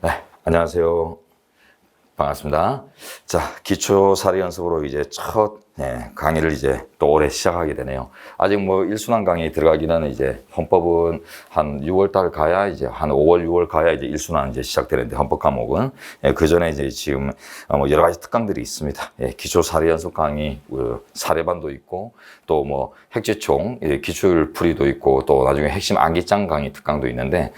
네, 안녕하세요. 반갑습니다. 자, 기초사리 연습으로 이제 첫 강의를 이제 또 올해 시작하게 되네요. 아직 뭐 일순환 강의 들어가기는 이제 헌법은 한 6월 달 가야 이제 한 5월, 6월 가야 이제 일순환 이제 시작되는데 헌법 과목은 그 전에 이제 지금 뭐 여러 가지 특강들이 있습니다. 기초사리 연습 강의, 사례반도 있고 또 뭐 핵지총, 기출풀이도 있고 또 나중에 핵심 암기장 강의 특강도 있는데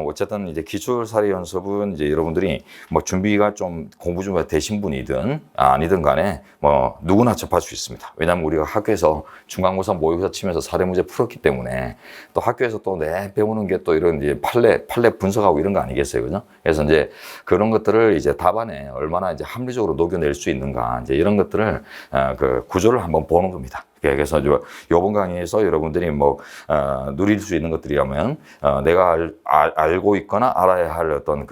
어쨌든 이제 기초사리 연습은 이제 여러분들이 뭐 준비가 좀 공부 준비가 되신 분이든 아니든 간에 뭐 누구나 접할 수 있습니다. 왜냐하면 우리가 학교에서 중간고사, 모의고사 치면서 사례 문제 풀었기 때문에 또 학교에서 또 내 배우는 게 또 이런 이제 판례 분석하고 이런 거 아니겠어요, 그죠? 그래서 이제 그런 것들을 이제 답안에 얼마나 이제 합리적으로 녹여낼 수 있는가 이제 이런 것들을 그 구조를 한번 보는 겁니다. 그래서 이번 강의에서 여러분들이 뭐 누릴 수 있는 것들이라면 내가 알고 있거나 알아야 할 어떤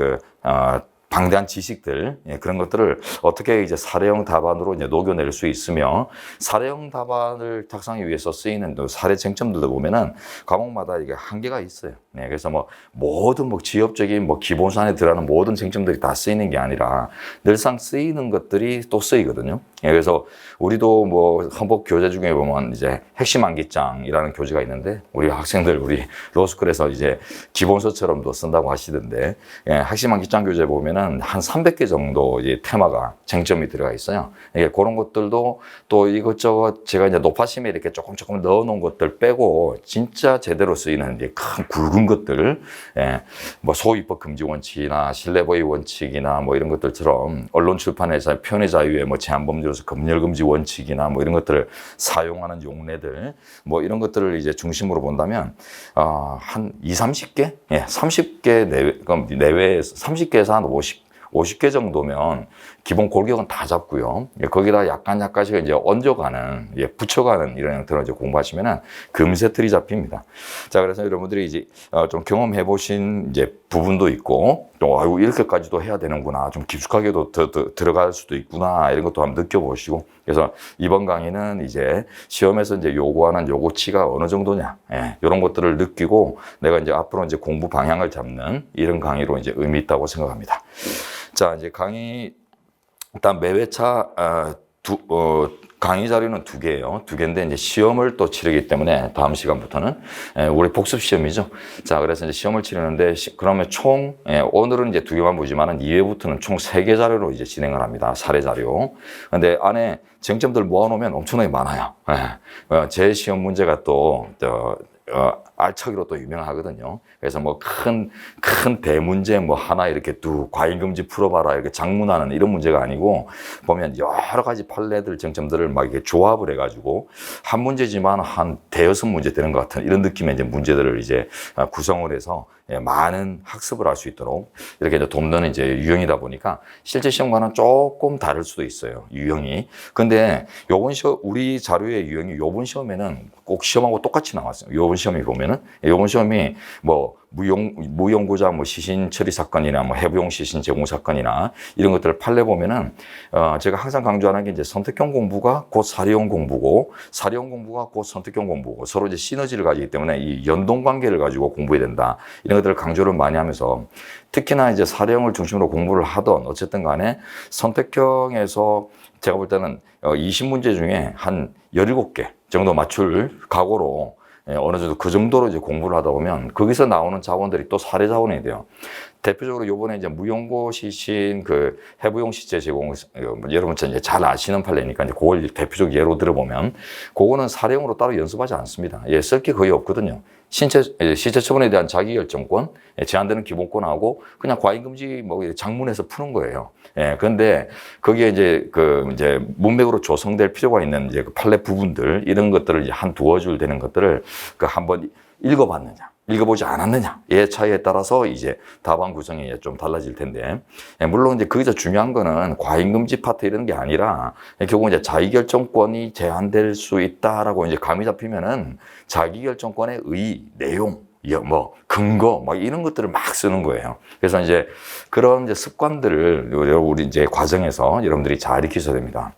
방대한 지식들, 그런 것들을 어떻게 이제 사례형 답안으로 이제 녹여낼 수 있으며, 사례형 답안을 작성하기 위해서 쓰이는 또 사례 쟁점들도 보면은 과목마다 이게 한계가 있어요. 그래서 뭐 모든 뭐 지엽적인 뭐 기본산에 들어가는 모든 쟁점들이 다 쓰이는 게 아니라 늘상 쓰이는 것들이 또 쓰이거든요. 그래서 우리도 뭐 헌법 교재 중에 보면 이제 핵심 암기장이라는 교재가 있는데 우리 학생들 우리 로스쿨에서 이제 기본서처럼도 쓴다고 하시던데 핵심 암기장 교재 보면은 한 300개 정도 이제 테마가 쟁점이 들어가 있어요. 그런 것들도 또 이것저것 제가 이제 높아심에 이렇게 조금 넣어 놓은 것들 빼고 진짜 제대로 쓰이는 이제 큰 굵은 것들, 뭐 소위법 금지 원칙이나 신뢰보위 원칙이나 뭐 이런 것들처럼 언론 출판에서 표현의 자유에 뭐 제한 범죄로서 검열 금지 원칙이나 뭐 이런 것들을 사용하는 용례들 뭐 이런 것들을 이제 중심으로 본다면 한 30개? 30개 내외에서 30개에서 한 50개 정도면 기본 골격은 다 잡고요. 거기다 약간씩 이제 얹어가는, 붙여가는 이런 형태로 이제 공부하시면은 금세 틀이 잡힙니다. 자, 그래서 여러분들이 이제 좀 경험해 보신 이제 부분도 있고, 또 아이고 이렇게까지도 해야 되는구나, 좀 깊숙하게도 들어갈 수도 있구나 이런 것도 한번 느껴보시고. 그래서 이번 강의는 이제 시험에서 이제 요구하는 요구치가 어느 정도냐, 이런 것들을 느끼고 내가 이제 앞으로 이제 공부 방향을 잡는 이런 강의로 이제 의미 있다고 생각합니다. 자, 이제 강의 일단 매회차 강의 자료는 2개예요. 2개인데 이제 시험을 또 치르기 때문에 다음 시간부터는 우리 복습 시험이죠. 자, 그래서 이제 시험을 치르는데 그러면 총 오늘은 이제 2개만 보지만은 2회부터는 총 3개 자료로 이제 진행을 합니다. 사례 자료. 근데 안에 쟁점들 모아놓으면 엄청나게 많아요. 제 시험 문제가 또 알차기로 또 유명하거든요. 그래서 뭐 큰 대문제 뭐 하나 이렇게 과잉금지 풀어봐라 이렇게 장문하는 이런 문제가 아니고 보면 여러 가지 판례들 쟁점들을 막 이렇게 조합을 해가지고 한 문제지만 한 대여섯 문제 되는 것 같은 이런 느낌의 이제 문제들을 이제 구성을 해서 많은 학습을 할 수 있도록 이렇게 이제 돕는 이제 유형이다 보니까 실제 시험과는 조금 다를 수도 있어요. 유형이. 근데 우리 자료의 유형이 요번 시험에는 꼭 시험하고 똑같이 나왔어요. 요번 시험이 보면은 요번 시험이 뭐 무용고자 뭐 시신 처리 사건이나 뭐 해부용 시신 제공 사건이나 이런 것들을 판례 보면은 제가 항상 강조하는 게 이제 선택형 공부가 곧 사례형 공부고 사례형 공부가 곧 선택형 공부고 서로 이제 시너지를 가지기 때문에 이 연동 관계를 가지고 공부해야 된다. 이런 것들을 강조를 많이 하면서 특히나 이제 사례형을 중심으로 공부를 하던 어쨌든 간에 선택형에서 제가 볼 때는 20문제 중에 한 17개 정도 맞출 각오로 어느 정도 그 정도로 이제 공부를 하다 보면 거기서 나오는 자원들이 또 사례 자원이 돼요. 대표적으로 요번에 이제 무용고 시신 해부용 시체 제공, 여러분 이제 잘 아시는 판례니까 이제 그걸 대표적 예로 들어보면 그거는 사례용으로 따로 연습하지 않습니다. 쓸 게 거의 없거든요. 시체 처분에 대한 자기결정권, 제한되는 기본권하고 그냥 과잉금지 뭐 장문에서 푸는 거예요. 그런데 거기에 이제 이제 문맥으로 조성될 필요가 있는 이제 판례 부분들 이런 것들을 이제 한 두어 줄 되는 것들을 한번 읽어봤느냐, 읽어보지 않았느냐의 차이에 따라서 이제 답안 구성이 좀 달라질 텐데, 물론 이제 거기서 중요한 거는 과잉금지 파트 이런 게 아니라 결국 이제 자기결정권이 제한될 수 있다라고 이제 감이 잡히면은 자기결정권의 내용, 뭐 근거 막 이런 것들을 막 쓰는 거예요. 그래서 이제 그런 이제 습관들을 우리 이제 과정에서 여러분들이 잘 익히셔야 됩니다.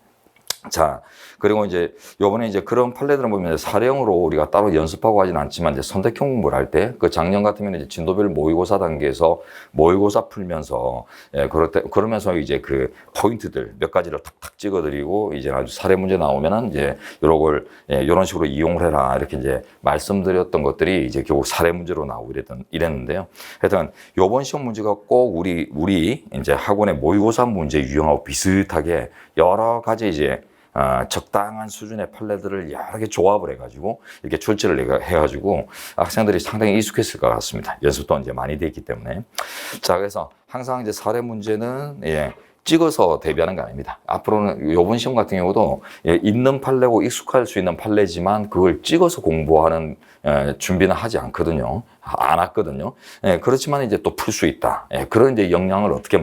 자, 그리고 이제 요번에 이제 그런 판례들을 보면 사례형으로 우리가 따로 연습하고 하진 않지만 이제 선택형 공부를 할 때 그 작년 같으면 이제 진도별 모의고사 단계에서 모의고사 풀면서 예, 그러면서 이제 그 포인트들 몇 가지를 탁탁 찍어드리고 이제 아주 사례 문제 나오면은 이제 요런 걸 예, 이런 식으로 이용을 해라 이렇게 이제 말씀드렸던 것들이 이제 결국 사례 문제로 나오고 이랬는데요. 하여튼 요번 시험 문제가 꼭 우리 이제 학원의 모의고사 문제 유형하고 비슷하게 여러 가지 이제 적당한 수준의 판례들을 여러 개 조합을 해가지고 이렇게 출제를 해가지고 학생들이 상당히 익숙했을 것 같습니다. 연습도 이제 많이 돼 있기 때문에. 자, 그래서 항상 이제 사례 문제는 예, 찍어서 대비하는 게 아닙니다. 앞으로는 요번 시험 같은 경우도 예, 있는 판례고 익숙할 수 있는 판례지만 그걸 찍어서 공부하는 준비는 하지 않거든요. 안 왔거든요. 예, 그렇지만 이제 또 풀 수 있다. 예, 그런 이제 역량을 어떻게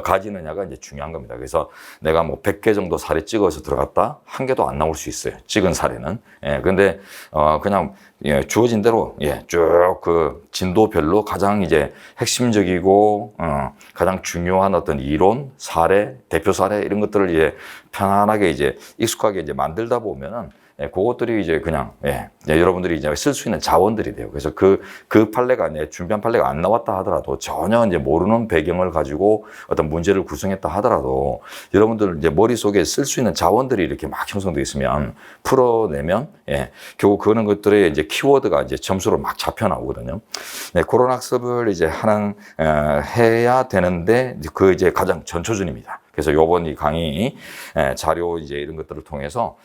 가지느냐가 이제 중요한 겁니다. 그래서 내가 뭐 100개 정도 사례 찍어서 들어갔다? 한 개도 안 나올 수 있어요. 찍은 사례는. 예, 근데, 그냥, 예, 주어진 대로, 예, 쭉 그 진도별로 가장 이제 핵심적이고, 가장 중요한 어떤 이론, 사례, 대표 사례 이런 것들을 이제 편안하게 이제 익숙하게 이제 만들다 보면은 예, 그것들이 이제 그냥, 예, 여러분들이 이제 쓸 수 있는 자원들이 돼요. 그래서 그 판례가, 준비한 판례가 안 나왔다 하더라도 전혀 이제 모르는 배경을 가지고 어떤 문제를 구성했다 하더라도 여러분들 이제 머릿속에 쓸 수 있는 자원들이 이렇게 막 형성되어 있으면 풀어내면, 예, 결국 그런 것들의 이제 키워드가 이제 점수로 막 잡혀 나오거든요. 네, 그런 학습을 이제 해야 되는데 그 이제 가장 전초전입니다. 그래서 요번 이 강의 자료 이제 이런 것들을 통해서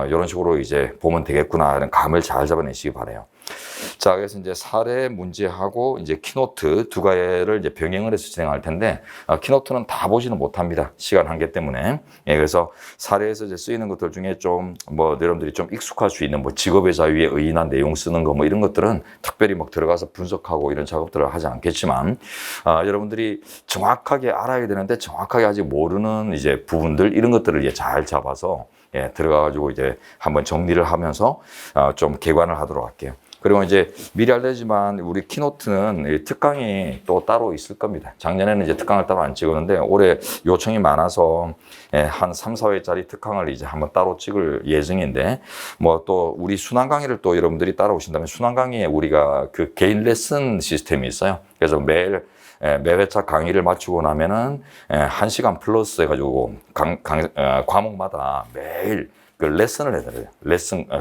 이런 식으로 이제 보면 되겠구나 하는 감을 잘 잡아내시기 바래요. 자, 그래서 이제 사례 문제하고 이제 키노트 두 가지를 이제 병행을 해서 진행할 텐데 키노트는 다 보지는 못합니다. 시간 한계 때문에. 예, 그래서 사례에서 이제 쓰이는 것들 중에 좀 뭐 여러분들이 좀 익숙할 수 있는 뭐 직업의 자유에 의인한 내용 쓰는 거 뭐 이런 것들은 특별히 막 들어가서 분석하고 이런 작업들을 하지 않겠지만 여러분들이 정확하게 알아야 되는데 정확하게 아직 모르는 이제 부분들 이런 것들을 이제 잘 잡아서 예, 들어가가지고 이제 한번 정리를 하면서 좀 개관을 하도록 할게요. 그리고 이제 미리 알려지만 우리 키노트는 특강이 또 따로 있을 겁니다. 작년에는 이제 특강을 따로 안 찍었는데 올해 요청이 많아서 한 3, 4회짜리 특강을 이제 한번 따로 찍을 예정인데 뭐 또 우리 순환 강의를 또 여러분들이 따라오신다면 순환 강의에 우리가 그 개인 레슨 시스템이 있어요. 그래서 매 회차 강의를 마치고 나면은 1시간 플러스 해가지고 과목마다 매일 그 레슨을 해드려요.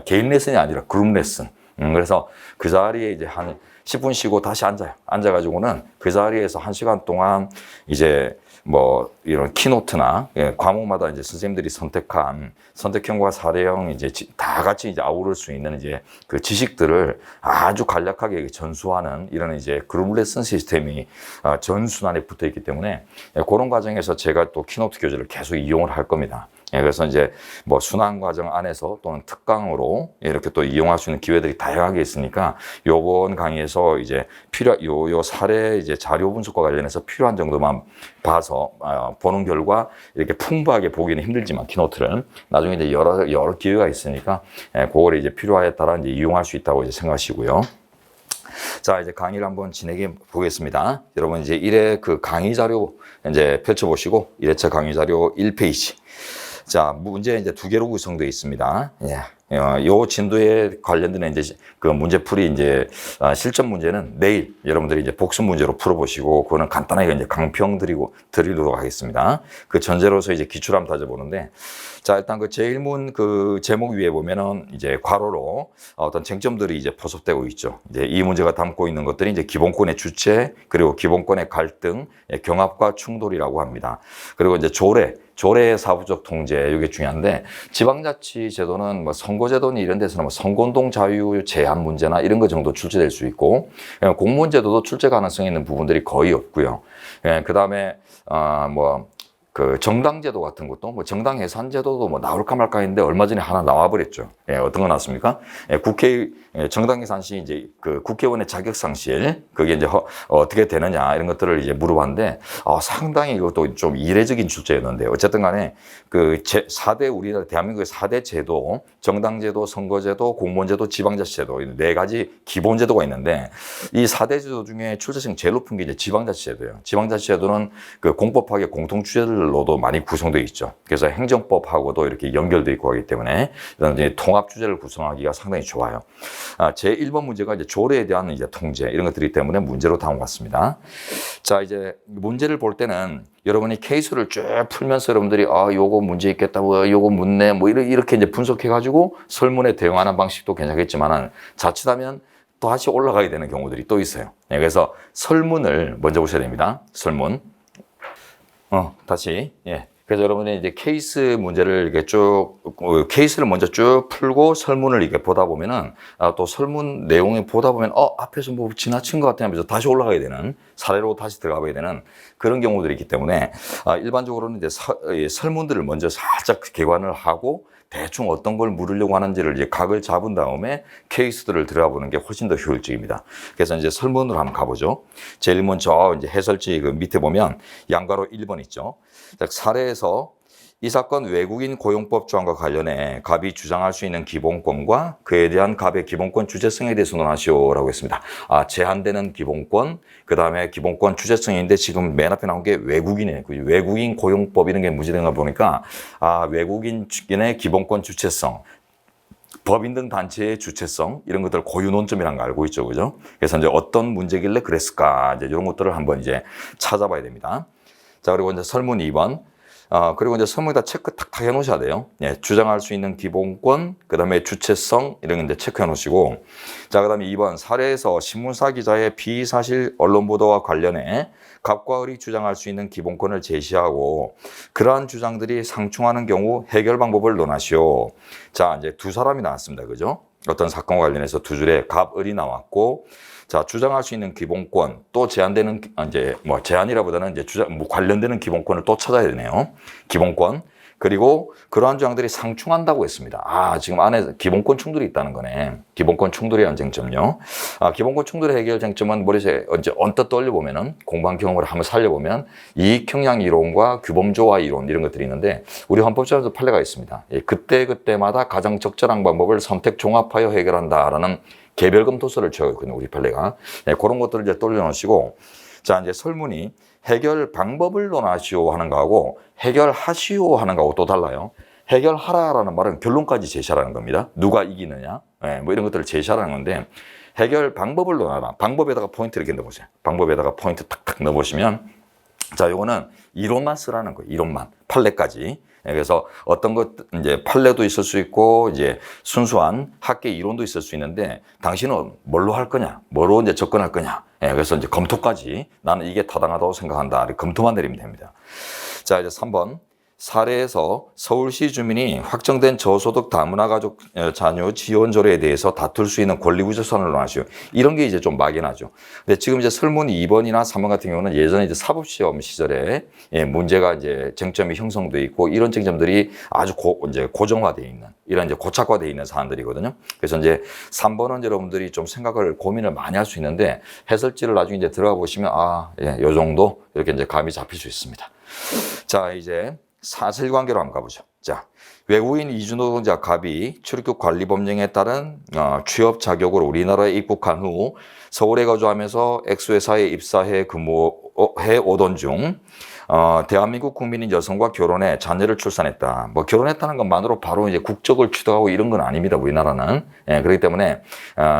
개인 레슨이 아니라 그룹 레슨. 그래서 그 자리에 이제 한 10분 쉬고 다시 앉아요. 앉아가지고는 그 자리에서 1시간 동안 이제 뭐 이런 키노트나 과목마다 이제 선생님들이 선택한 선택형과 사례형 이제 다 같이 이제 아우를 수 있는 이제 그 지식들을 아주 간략하게 전수하는 이런 이제 그룹 레슨 시스템이 전 순환에 붙어 있기 때문에 그런 과정에서 제가 또 키노트 교재를 계속 이용을 할 겁니다. 그래서 이제 뭐 순환 과정 안에서 또는 특강으로 이렇게 또 이용할 수 있는 기회들이 다양하게 있으니까 요번 강의에서 이제 요 사례 이제 자료 분석과 관련해서 필요한 정도만 봐서 보는 결과 이렇게 풍부하게 보기는 힘들지만 키노트를 나중에 이제 여러 기회가 있으니까 그거를 이제 필요에 따라 이제 이용할 수 있다고 이제 생각하시고요. 자, 이제 강의를 한번 진행해 보겠습니다. 여러분 이제 1회 그 강의 자료 이제 펼쳐보시고 1회차 강의 자료 1페이지. 자, 문제 이제 2개로 구성되어 있습니다. 예. 요 진도에 관련된 이제 그 문제풀이 이제 실전 문제는 내일 여러분들이 이제 복습 문제로 풀어보시고 그거는 간단하게 이제 강평 드리도록 하겠습니다. 그 전제로서 이제 기출 한번 다져보는데 자, 일단 그 제1문 그 제목 위에 보면은 이제 괄호로 어떤 쟁점들이 이제 포섭되고 있죠. 이제 이 문제가 담고 있는 것들이 이제 기본권의 주체 그리고 기본권의 갈등, 경합과 충돌이라고 합니다. 그리고 이제 조례의 사부적 통제 이게 중요한데 지방자치 제도는 뭐 선거제도는 이런 데서는 뭐 선거운동 자유 제한 문제나 이런 거 정도 출제될 수 있고 공무원 제도도 출제 가능성이 있는 부분들이 거의 없고요. 그 다음에 그 정당제도 같은 것도 뭐 정당 해산제도도 뭐 나올까 말까 했는데 얼마 전에 하나 나와버렸죠. 어떤 거 나왔습니까? 정당 해산 시 이제 그 국회의원의 자격 상실 그게 이제 어떻게 되느냐 이런 것들을 이제 물어봤는데 상당히 이것도 좀 이례적인 출제였는데 어쨌든 간에 그 4대 우리나라 대한민국의 4대 제도 정당제도, 선거제도, 공무원제도, 지방자치제도 이 4가지 기본제도가 있는데 이 4대 제도 중에 출제성 제일 높은 게 이제 지방자치제도예요. 지방자치제도는 그 공법하게 공통주제를 주제들로도 많이 구성되어 있죠. 그래서 행정법하고도 이렇게 연결되어 있고 하기 때문에 이런 이제 통합 주제를 구성하기가 상당히 좋아요. 제 1번 문제가 이제 조례에 대한 이제 통제 이런 것들이기 때문에 문제로 다음 같습니다. 자, 이제 문제를 볼 때는 여러분이 케이스를 쭉 풀면서 여러분들이 요거 문제 있겠다, 요거 묻네, 이렇게 이제 분석해가지고 설문에 대응하는 방식도 괜찮겠지만은 자칫하면 또 다시 올라가게 되는 경우들이 또 있어요. 그래서 설문을 먼저 보셔야 됩니다. 설문. 다시. 그래서 여러분이 이제 케이스 문제를 이렇게 케이스를 먼저 쭉 풀고 설문을 이렇게 보다 보면은, 또 설문 내용을 보다 보면, 앞에서 뭐 지나친 것 같아 하면서 다시 올라가야 되는, 사례로 다시 들어가야 되는 그런 경우들이 있기 때문에, 일반적으로는 이제 설문들을 먼저 살짝 개관을 하고, 대충 어떤 걸 물으려고 하는지를 이제 각을 잡은 다음에 케이스들을 들어보는 게 훨씬 더 효율적입니다. 그래서 이제 설문으로 한번 가보죠. 제일 먼저 이제 해설지 그 밑에 보면 양가로 1번 있죠. 사례에서 이 사건 외국인 고용법 조항과 관련해 갑이 주장할 수 있는 기본권과 그에 대한 갑의 기본권 주체성에 대해서 논하시오라고 했습니다. 제한되는 기본권, 그 다음에 기본권 주체성인데 지금 맨 앞에 나온 게 외국인이에요. 외국인 고용법 이런 게 문제된 거 보니까 외국인의 기본권 주체성, 법인 등 단체의 주체성 이런 것들 고유 논점이라는 거 알고 있죠, 그죠? 그래서 이제 어떤 문제길래 그랬을까 이제 이런 것들을 한번 이제 찾아봐야 됩니다. 자, 그리고 이제 설문 2번. 그리고 이제 설문에다 체크 탁탁 해 놓으셔야 돼요. 주장할 수 있는 기본권, 그 다음에 주체성, 이런 거 이제 체크해 놓으시고. 자, 그 다음에 2번. 사례에서 신문사 기자의 비사실 언론 보도와 관련해 갑과 을이 주장할 수 있는 기본권을 제시하고, 그러한 주장들이 상충하는 경우 해결 방법을 논하시오. 자, 이제 두 사람이 나왔습니다. 그죠? 어떤 사건과 관련해서 두 줄에 갑, 을이 나왔고, 자, 주장할 수 있는 기본권, 또 제한되는, 이제 제한이라보다는 이제 관련되는 기본권을 또 찾아야 되네요. 기본권. 그리고 그러한 주장들이 상충한다고 했습니다. 지금 안에 기본권 충돌이 있다는 거네. 기본권 충돌의 연쟁점요. 기본권 충돌의 해결 쟁점은 머릿속에 언뜻 떠올려보면은 공부한 경험을 한번 살려보면 이익형량 이론과 규범조화 이론 이런 것들이 있는데 우리 헌법재판소 판례가 있습니다. 그때마다 가장 적절한 방법을 선택 종합하여 해결한다라는 개별 검토서를 채우거든요, 우리 판례가. 그런 것들을 이제 떠올려놓으시고, 자, 이제 설문이 해결 방법을 논하시오 하는 거하고 해결하시오 하는 거하고 또 달라요. 해결하라라는 말은 결론까지 제시하라는 겁니다. 누가 이기느냐, 뭐 이런 것들을 제시하라는 건데, 해결 방법을 논하라. 방법에다가 포인트 이렇게 넣어보세요. 방법에다가 포인트 탁탁 넣어보시면, 자, 요거는 이론만 쓰라는 거예요. 이론만. 판례까지. 그래서 어떤 것, 이제 판례도 있을 수 있고, 이제 순수한 학계 이론도 있을 수 있는데, 당신은 뭘로 할 거냐? 뭐로 이제 접근할 거냐? 그래서 이제 검토까지 나는 이게 타당하다고 생각한다. 검토만 내리면 됩니다. 자, 이제 3번. 사례에서 서울시 주민이 확정된 저소득 다문화 가족 자녀 지원 조례에 대해서 다툴 수 있는 권리구조선을 논하시오. 이런 게 이제 좀 막연하죠. 근데 지금 이제 설문 2번이나 3번 같은 경우는 예전에 이제 사법시험 시절에 문제가 이제 쟁점이 형성돼 있고 이런 쟁점들이 아주 이제 고정화되어 있는 이런 이제 고착화되어 있는 사안들이거든요. 그래서 이제 3번은 여러분들이 좀 생각을 고민을 많이 할 수 있는데 해설지를 나중에 이제 들어가 보시면 요 정도 이렇게 이제 감이 잡힐 수 있습니다. 자, 이제 사실관계로 한번 가보죠. 자, 외국인 이주노동자 갑이 출입국 관리법령에 따른 취업 자격으로 우리나라에 입국한 후 서울에 거주하면서 X회사에 입사해 근무해 오던 중 대한민국 국민인 여성과 결혼해 자녀를 출산했다. 뭐 결혼했다는 것만으로 바로 이제 국적을 취득하고 이런 건 아닙니다. 우리나라는. 그렇기 때문에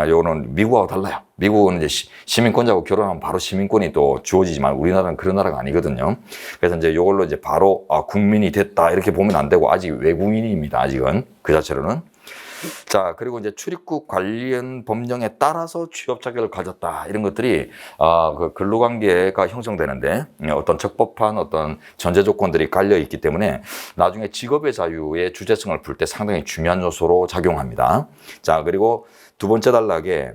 요거는 미국하고 달라요. 미국은 이제 시민권자하고 결혼하면 바로 시민권이 또 주어지지만 우리나라는 그런 나라가 아니거든요. 그래서 이제 요걸로 이제 바로 국민이 됐다 이렇게 보면 안 되고 아직 외국인입니다. 아직은 그 자체로는. 자, 그리고 이제 출입국 관련 법령에 따라서 취업 자격을 가졌다. 이런 것들이, 그 근로관계가 형성되는데 어떤 적법한 어떤 전제 조건들이 깔려 있기 때문에 나중에 직업의 자유의 주체성을 풀 때 상당히 중요한 요소로 작용합니다. 자, 그리고 두 번째 단락에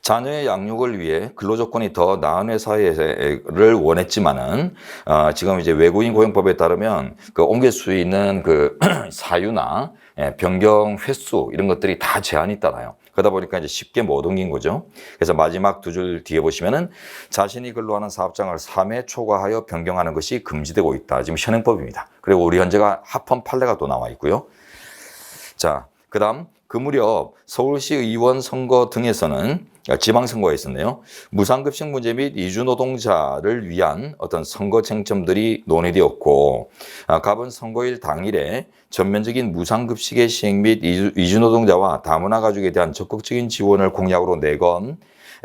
자녀의 양육을 위해 근로조건이 더 나은 회사를 원했지만은, 지금 이제 외국인 고용법에 따르면 그 옮길 수 있는 그 사유나 변경 횟수 이런 것들이 다 제한이 있잖아요. 그러다 보니까 이제 쉽게 못 옮긴 거죠. 그래서 마지막 두 줄 뒤에 보시면은 자신이 근로하는 사업장을 3회 초과하여 변경하는 것이 금지되고 있다. 지금 현행법입니다. 그리고 우리 현재가 합헌 판례가 또 나와 있고요. 자, 그 다음 그 무렵 서울시 의원 선거 등에서는 지방선거에 있었네요. 무상급식 문제 및 이주노동자를 위한 어떤 선거 쟁점들이 논의되었고, 갑은 선거일 당일에 전면적인 무상급식의 시행 및 이주노동자와 다문화 가족에 대한 적극적인 지원을 공약으로 내건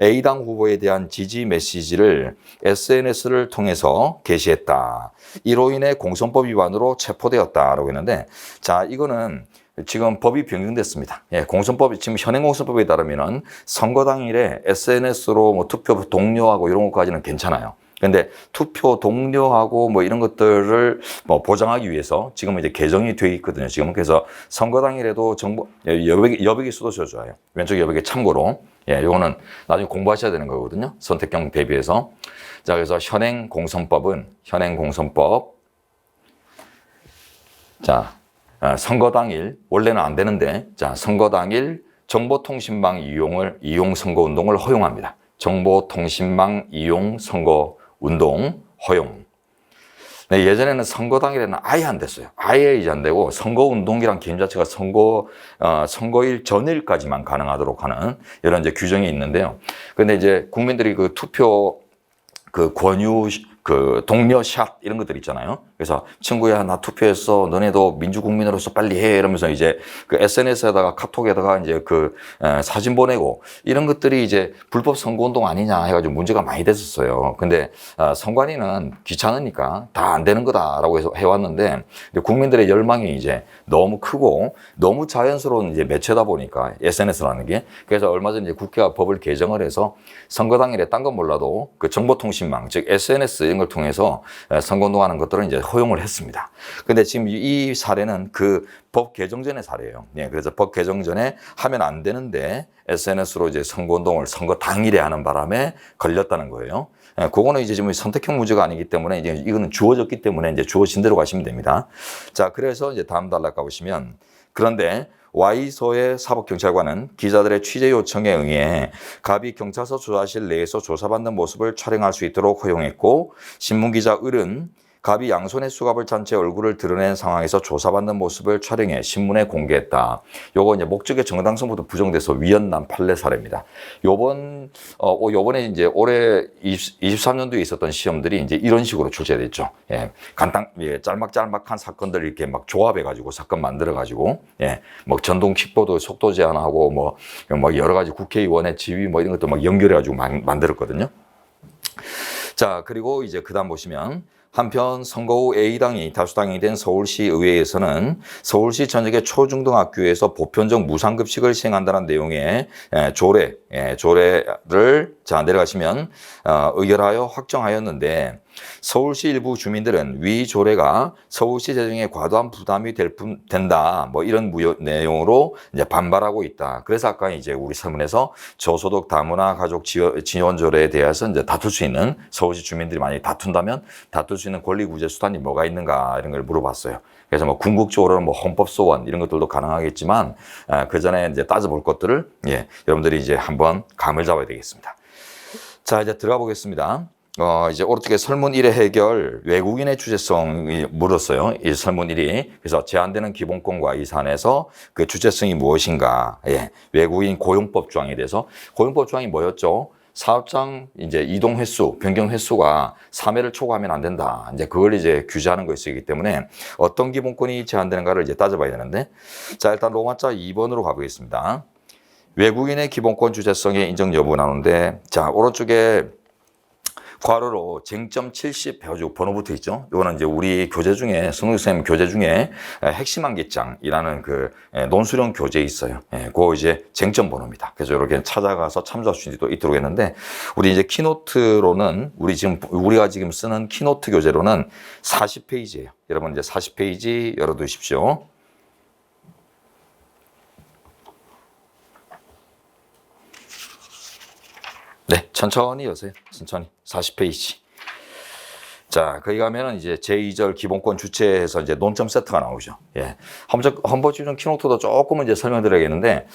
A당 후보에 대한 지지 메시지를 SNS를 통해서 게시했다. 이로 인해 공선법 위반으로 체포되었다라고 했는데, 자, 이거는 지금 법이 변경됐습니다. 예, 공선법이 지금 현행 공선법에 따르면은 선거 당일에 SNS로 뭐 투표 독려하고 이런 것까지는 괜찮아요. 근데 투표 독려하고 뭐 이런 것들을 뭐 보장하기 위해서 지금 이제 개정이 되어 있거든요. 지금 그래서 선거 당일에도 정보 여백이 있어도 좋아요. 왼쪽 여백에 참고로. 예, 요거는 나중에 공부하셔야 되는 거거든요. 선택형 대비해서. 자, 그래서 현행 공선법. 자, 선거 당일, 원래는 안 되는데, 자, 선거 당일 정보통신망 이용 선거운동을 허용합니다. 정보통신망 이용 선거운동 허용. 네, 예전에는 선거 당일에는 아예 안 됐어요. 아예 이제 안 되고, 선거운동이란 개념 자체가 선거일 전일까지만 가능하도록 하는 이런 이제 규정이 있는데요. 근데 이제 국민들이 그 투표 권유, 독려샷 이런 것들 있잖아요. 그래서 친구야, 나 투표했어. 너네도 민주국민으로서 빨리 해. 이러면서 이제 그 SNS에다가 카톡에다가 이제 사진 보내고 이런 것들이 이제 불법 선거운동 아니냐 해가지고 문제가 많이 됐었어요. 근데 선관위는 귀찮으니까 다 안 되는 거다라고 해서 해왔는데, 국민들의 열망이 이제 너무 크고 너무 자연스러운 이제 매체다 보니까 SNS라는 게, 그래서 얼마 전에 이제 국회가 법을 개정을 해서 선거 당일에 딴 건 몰라도 그 정보통신망, 즉 SNS 이런 걸 통해서 선거운동하는 것들은 이제 허용을 했습니다. 근데 지금 이 사례는 그 법 개정 전의 사례예요. 네, 그래서 법 개정 전에 하면 안 되는데 SNS로 이제 선거운동을 선거 당일에 하는 바람에 걸렸다는 거예요. 예, 그거는 이제 지금 선택형 문제가 아니기 때문에 이제 이거는 주어졌기 때문에 이제 주어진 대로 가시면 됩니다. 자, 그래서 이제 다음 단락 가보시면, 그런데 Y소의 사법경찰관은 기자들의 취재 요청에 응해 갑이 경찰서 조사실 내에서 조사받는 모습을 촬영할 수 있도록 허용했고, 신문기자 을은 갑이 양손에 수갑을 찬 채 얼굴을 드러낸 상황에서 조사받는 모습을 촬영해 신문에 공개했다. 요거 이제 목적의 정당성부터 부정돼서 위헌난 판례 사례입니다. 요번에 이제 올해 23년도에 있었던 시험들이 이제 이런 식으로 출제됐죠. 예, 짤막짤막한 사건들 이렇게 막 조합해가지고 사건 만들어가지고, 예, 뭐 전동 킥보드 속도 제한하고 뭐 여러 가지 국회의원의 지위 뭐 이런 것도 막 연결해가지고 만들었거든요. 자, 그리고 이제 그 다음 보시면, 한편 선거 후 A당이 다수당이 된 서울시 의회에서는 서울시 전역의 초중등학교에서 보편적 무상급식을 시행한다는 내용의 조례를 자 내려가시면 의결하여 확정하였는데, 서울시 일부 주민들은 위 조례가 서울시 재정에 과도한 부담이 된다 뭐 이런 내용으로 이제 반발하고 있다. 그래서 아까 이제 우리 설문에서 저소득 다문화 가족 지원 조례에 대해서 이제 다툴 수 있는, 서울시 주민들이 만약에 다툰다면 다툴 수 있는 권리 구제 수단이 뭐가 있는가 이런 걸 물어봤어요. 그래서 뭐 궁극적으로는 뭐 헌법 소원 이런 것들도 가능하겠지만, 그 전에 이제 따져볼 것들을 여러분들이 이제 한번 감을 잡아야 되겠습니다. 자, 이제 들어가 보겠습니다. 이제 오른쪽에 설문 1의 해결, 외국인의 주체성이 물었어요. 이 설문 1이. 그래서 제한되는 기본권과 이 사안에서 그 주체성이 무엇인가. 예. 외국인 고용법 조항에 대해서. 고용법 조항이 뭐였죠? 사업장 이제 이동 횟수, 변경 횟수가 3회를 초과하면 안 된다. 이제 그걸 이제 규제하는 것이기 때문에 어떤 기본권이 제한되는가를 이제 따져봐야 되는데. 자, 일단 로마자 2번으로 가보겠습니다. 외국인의 기본권 주체성의 인정 여부 나오는데, 자, 오른쪽에 괄호로 쟁점 70 배워주고 번호 붙어 있죠. 이거는 이제 우리 교재 중에, 성교수님 교재 중에 핵심 암기장이라는 그 논술형 교재 있어요. 그거 이제 쟁점 번호입니다. 그래서 이렇게 찾아가서 참조할 수 있도록 했는데, 우리 이제 키노트로는 우리가 지금 쓰는 키노트 교재로는 40페이지예요. 여러분 이제 40페이지 열어두십시오. 네, 천천히 여세요. 천천히. 40페이지. 자, 거기 가면은 이제 제2절 기본권 주체에서 이제 논점 세트가 나오죠. 예. 헌법집중 키노트도 조금은 이제 설명드려야겠는데,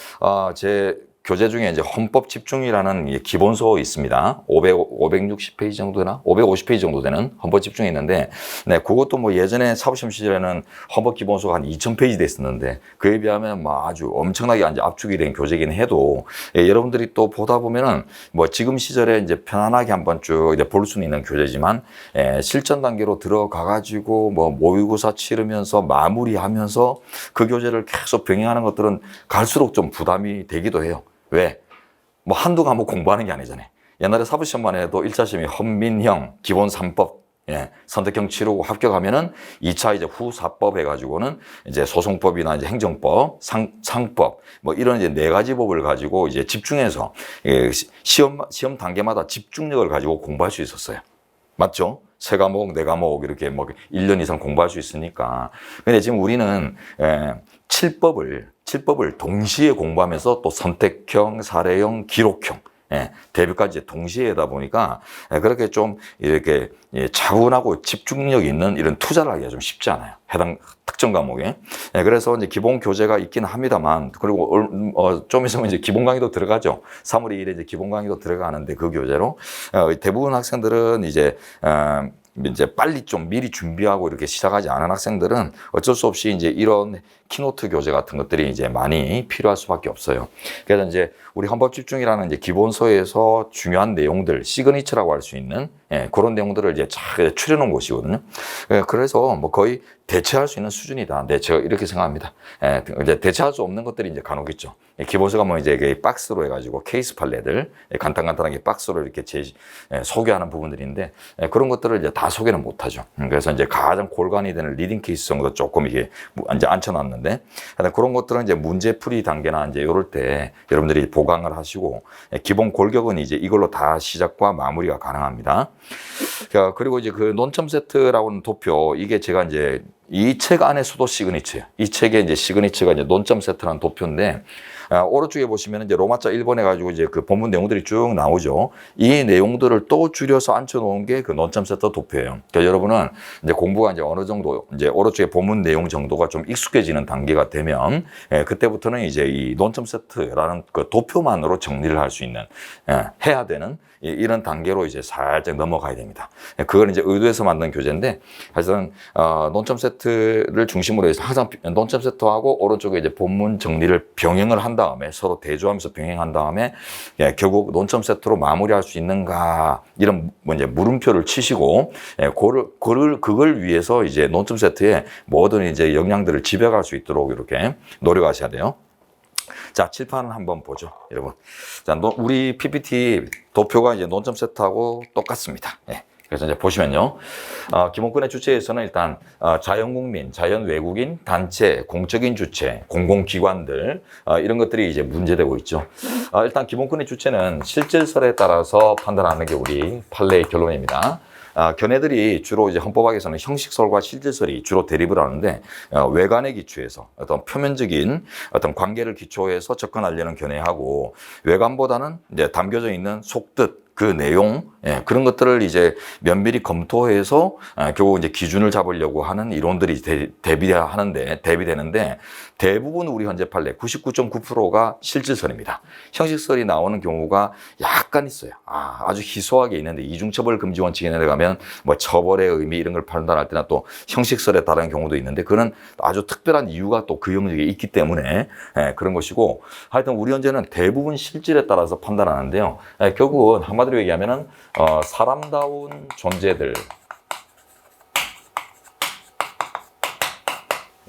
제 교재 중에 이제 헌법 집중이라는 기본서 있습니다. 560페이지 정도 되나? 550페이지 정도 되는 헌법 집중이 있는데, 네, 그것도 뭐 예전에 사법시험 시절에는 헌법 기본서가 한 2000페이지 됐었는데, 그에 비하면 뭐 아주 엄청나게 이제 압축이 된 교재긴 해도, 예, 여러분들이 또 보다 보면은 뭐 지금 시절에 이제 편안하게 한번 쭉 이제 볼 수는 있는 교재지만, 예, 실전 단계로 들어가가지고 뭐 모의고사 치르면서 마무리하면서 그 교재를 계속 병행하는 것들은 갈수록 좀 부담이 되기도 해요. 왜? 뭐 한두 과목 공부하는 게 아니잖아요. 옛날에 사법시험만 해도 1차 시험이 헌민형, 기본 3법, 예, 선택형 치르고 합격하면은 2차 이제 후사법 해가지고는 이제 소송법이나 이제 행정법, 상법, 뭐 이런 이제 4가지 법을 가지고 이제 집중해서, 예, 시험 단계마다 집중력을 가지고 공부할 수 있었어요. 맞죠? 3과목, 4과목 이렇게 뭐 1년 이상 공부할 수 있으니까. 근데 지금 우리는, 예, 7법을 동시에 공부하면서 또 선택형, 사례형, 기록형, 예, 대비까지 동시에 하다 보니까, 예, 그렇게 좀 이렇게, 예, 차분하고 집중력 있는 이런 투자를 하기가 좀 쉽지 않아요. 해당 특정 과목에. 예, 그래서 이제 기본 교재가 있긴 합니다만, 그리고 좀 있으면 이제 기본 강의도 들어가죠. 3월 2일에 이제 기본 강의도 들어가는데 그 교재로, 대부분 학생들은 이제 빨리 좀 미리 준비하고 이렇게 시작하지 않은 학생들은 어쩔 수 없이 이제 이런 키노트 교재 같은 것들이 이제 많이 필요할 수밖에 없어요. 그래서 이제 우리 헌법 집중이라는 이제 기본서에서 중요한 내용들, 시그니처라고 할 수 있는, 예, 그런 내용들을 이제 잘 추려놓은 곳이거든요. 예, 그래서 뭐 거의 대체할 수 있는 수준이다. 네, 제가 이렇게 생각합니다. 예, 이제 대체할 수 없는 것들이 이제 간혹 있죠. 예, 기본서가 뭐 이제 박스로 해가지고 케이스 판례들, 예, 간단하게 박스로 이렇게 소개하는 부분들인데, 예, 그런 것들을 이제 다 소개는 못하죠. 그래서 이제 가장 골간이 되는 리딩 케이스 정도 조금 이게 이제 앉혀놨는데, 그런 것들은 이제 문제풀이 단계나 이제 이럴 때 여러분들이 보강을 하시고, 예, 기본 골격은 이제 이걸로 다 시작과 마무리가 가능합니다. 그리고 이제 그 논점 세트라고 하는 도표, 이게 제가 이제 이 책 안에서도 시그니처예요. 이 책의 이제 시그니처가 이제 논점 세트라는 도표인데, 오른쪽에 보시면 이제 로마자 1번 해가지고 이제 그 본문 내용들이 쭉 나오죠. 이 내용들을 또 줄여서 앉혀놓은 게 그 논점 세트 도표예요. 그러니까 여러분은 이제 공부가 이제 어느 정도 이제 오른쪽에 본문 내용 정도가 좀 익숙해지는 단계가 되면, 예, 그때부터는 이제 이 논점 세트라는 그 도표만으로 정리를 할 수 있는, 예, 해야 되는 이런 단계로 이제 살짝 넘어가야 됩니다. 그걸 이제 의도해서 만든 교재인데, 하여튼, 논점 세트를 중심으로 해서 항상 논점 세트하고 오른쪽에 이제 본문 정리를 병행을 한 다음에 서로 대조하면서 병행한 다음에, 예, 결국 논점 세트로 마무리할 수 있는가, 이런 뭐 이제 물음표를 치시고, 예, 그걸 위해서 이제 논점 세트에 모든 이제 역량들을 집약할 수 있도록 이렇게 노력하셔야 돼요. 자, 칠판을 한번 보죠, 여러분. 자, 우리 PPT 도표가 이제 논점 세트하고 똑같습니다. 예. 그래서 이제 보시면요. 기본권의 주체에서는 일단, 자연국민, 자연외국인, 단체, 공적인 주체, 공공기관들, 이런 것들이 이제 문제되고 있죠. 일단 기본권의 주체는 실질설에 따라서 판단하는 게 우리 판례의 결론입니다. 견해들이 주로 이제 헌법학에서는 형식설과 실질설이 주로 대립을 하는데, 외관에 기초해서 어떤 표면적인 어떤 관계를 기초해서 접근하려는 견해하고, 외관보다는 이제 담겨져 있는 속뜻, 그 내용, 예, 그런 것들을 이제 면밀히 검토해서 결국 이제 기준을 잡으려고 하는 이론들이 대비되는데, 대부분 우리 현재 판례 99.9%가 실질설입니다. 형식설이 나오는 경우가 약간 있어요. 아주 희소하게 있는데, 이중처벌 금지 원칙에 내려가면 뭐 처벌의 의미 이런 걸 판단할 때나 또 형식설에 따른 경우도 있는데, 그는 아주 특별한 이유가 또 그 영역에 있기 때문에, 예, 그런 것이고, 하여튼 우리 현재는 대부분 실질에 따라서 판단하는데요. 결국은 한마디로 얘기하면은 사람다운 존재들,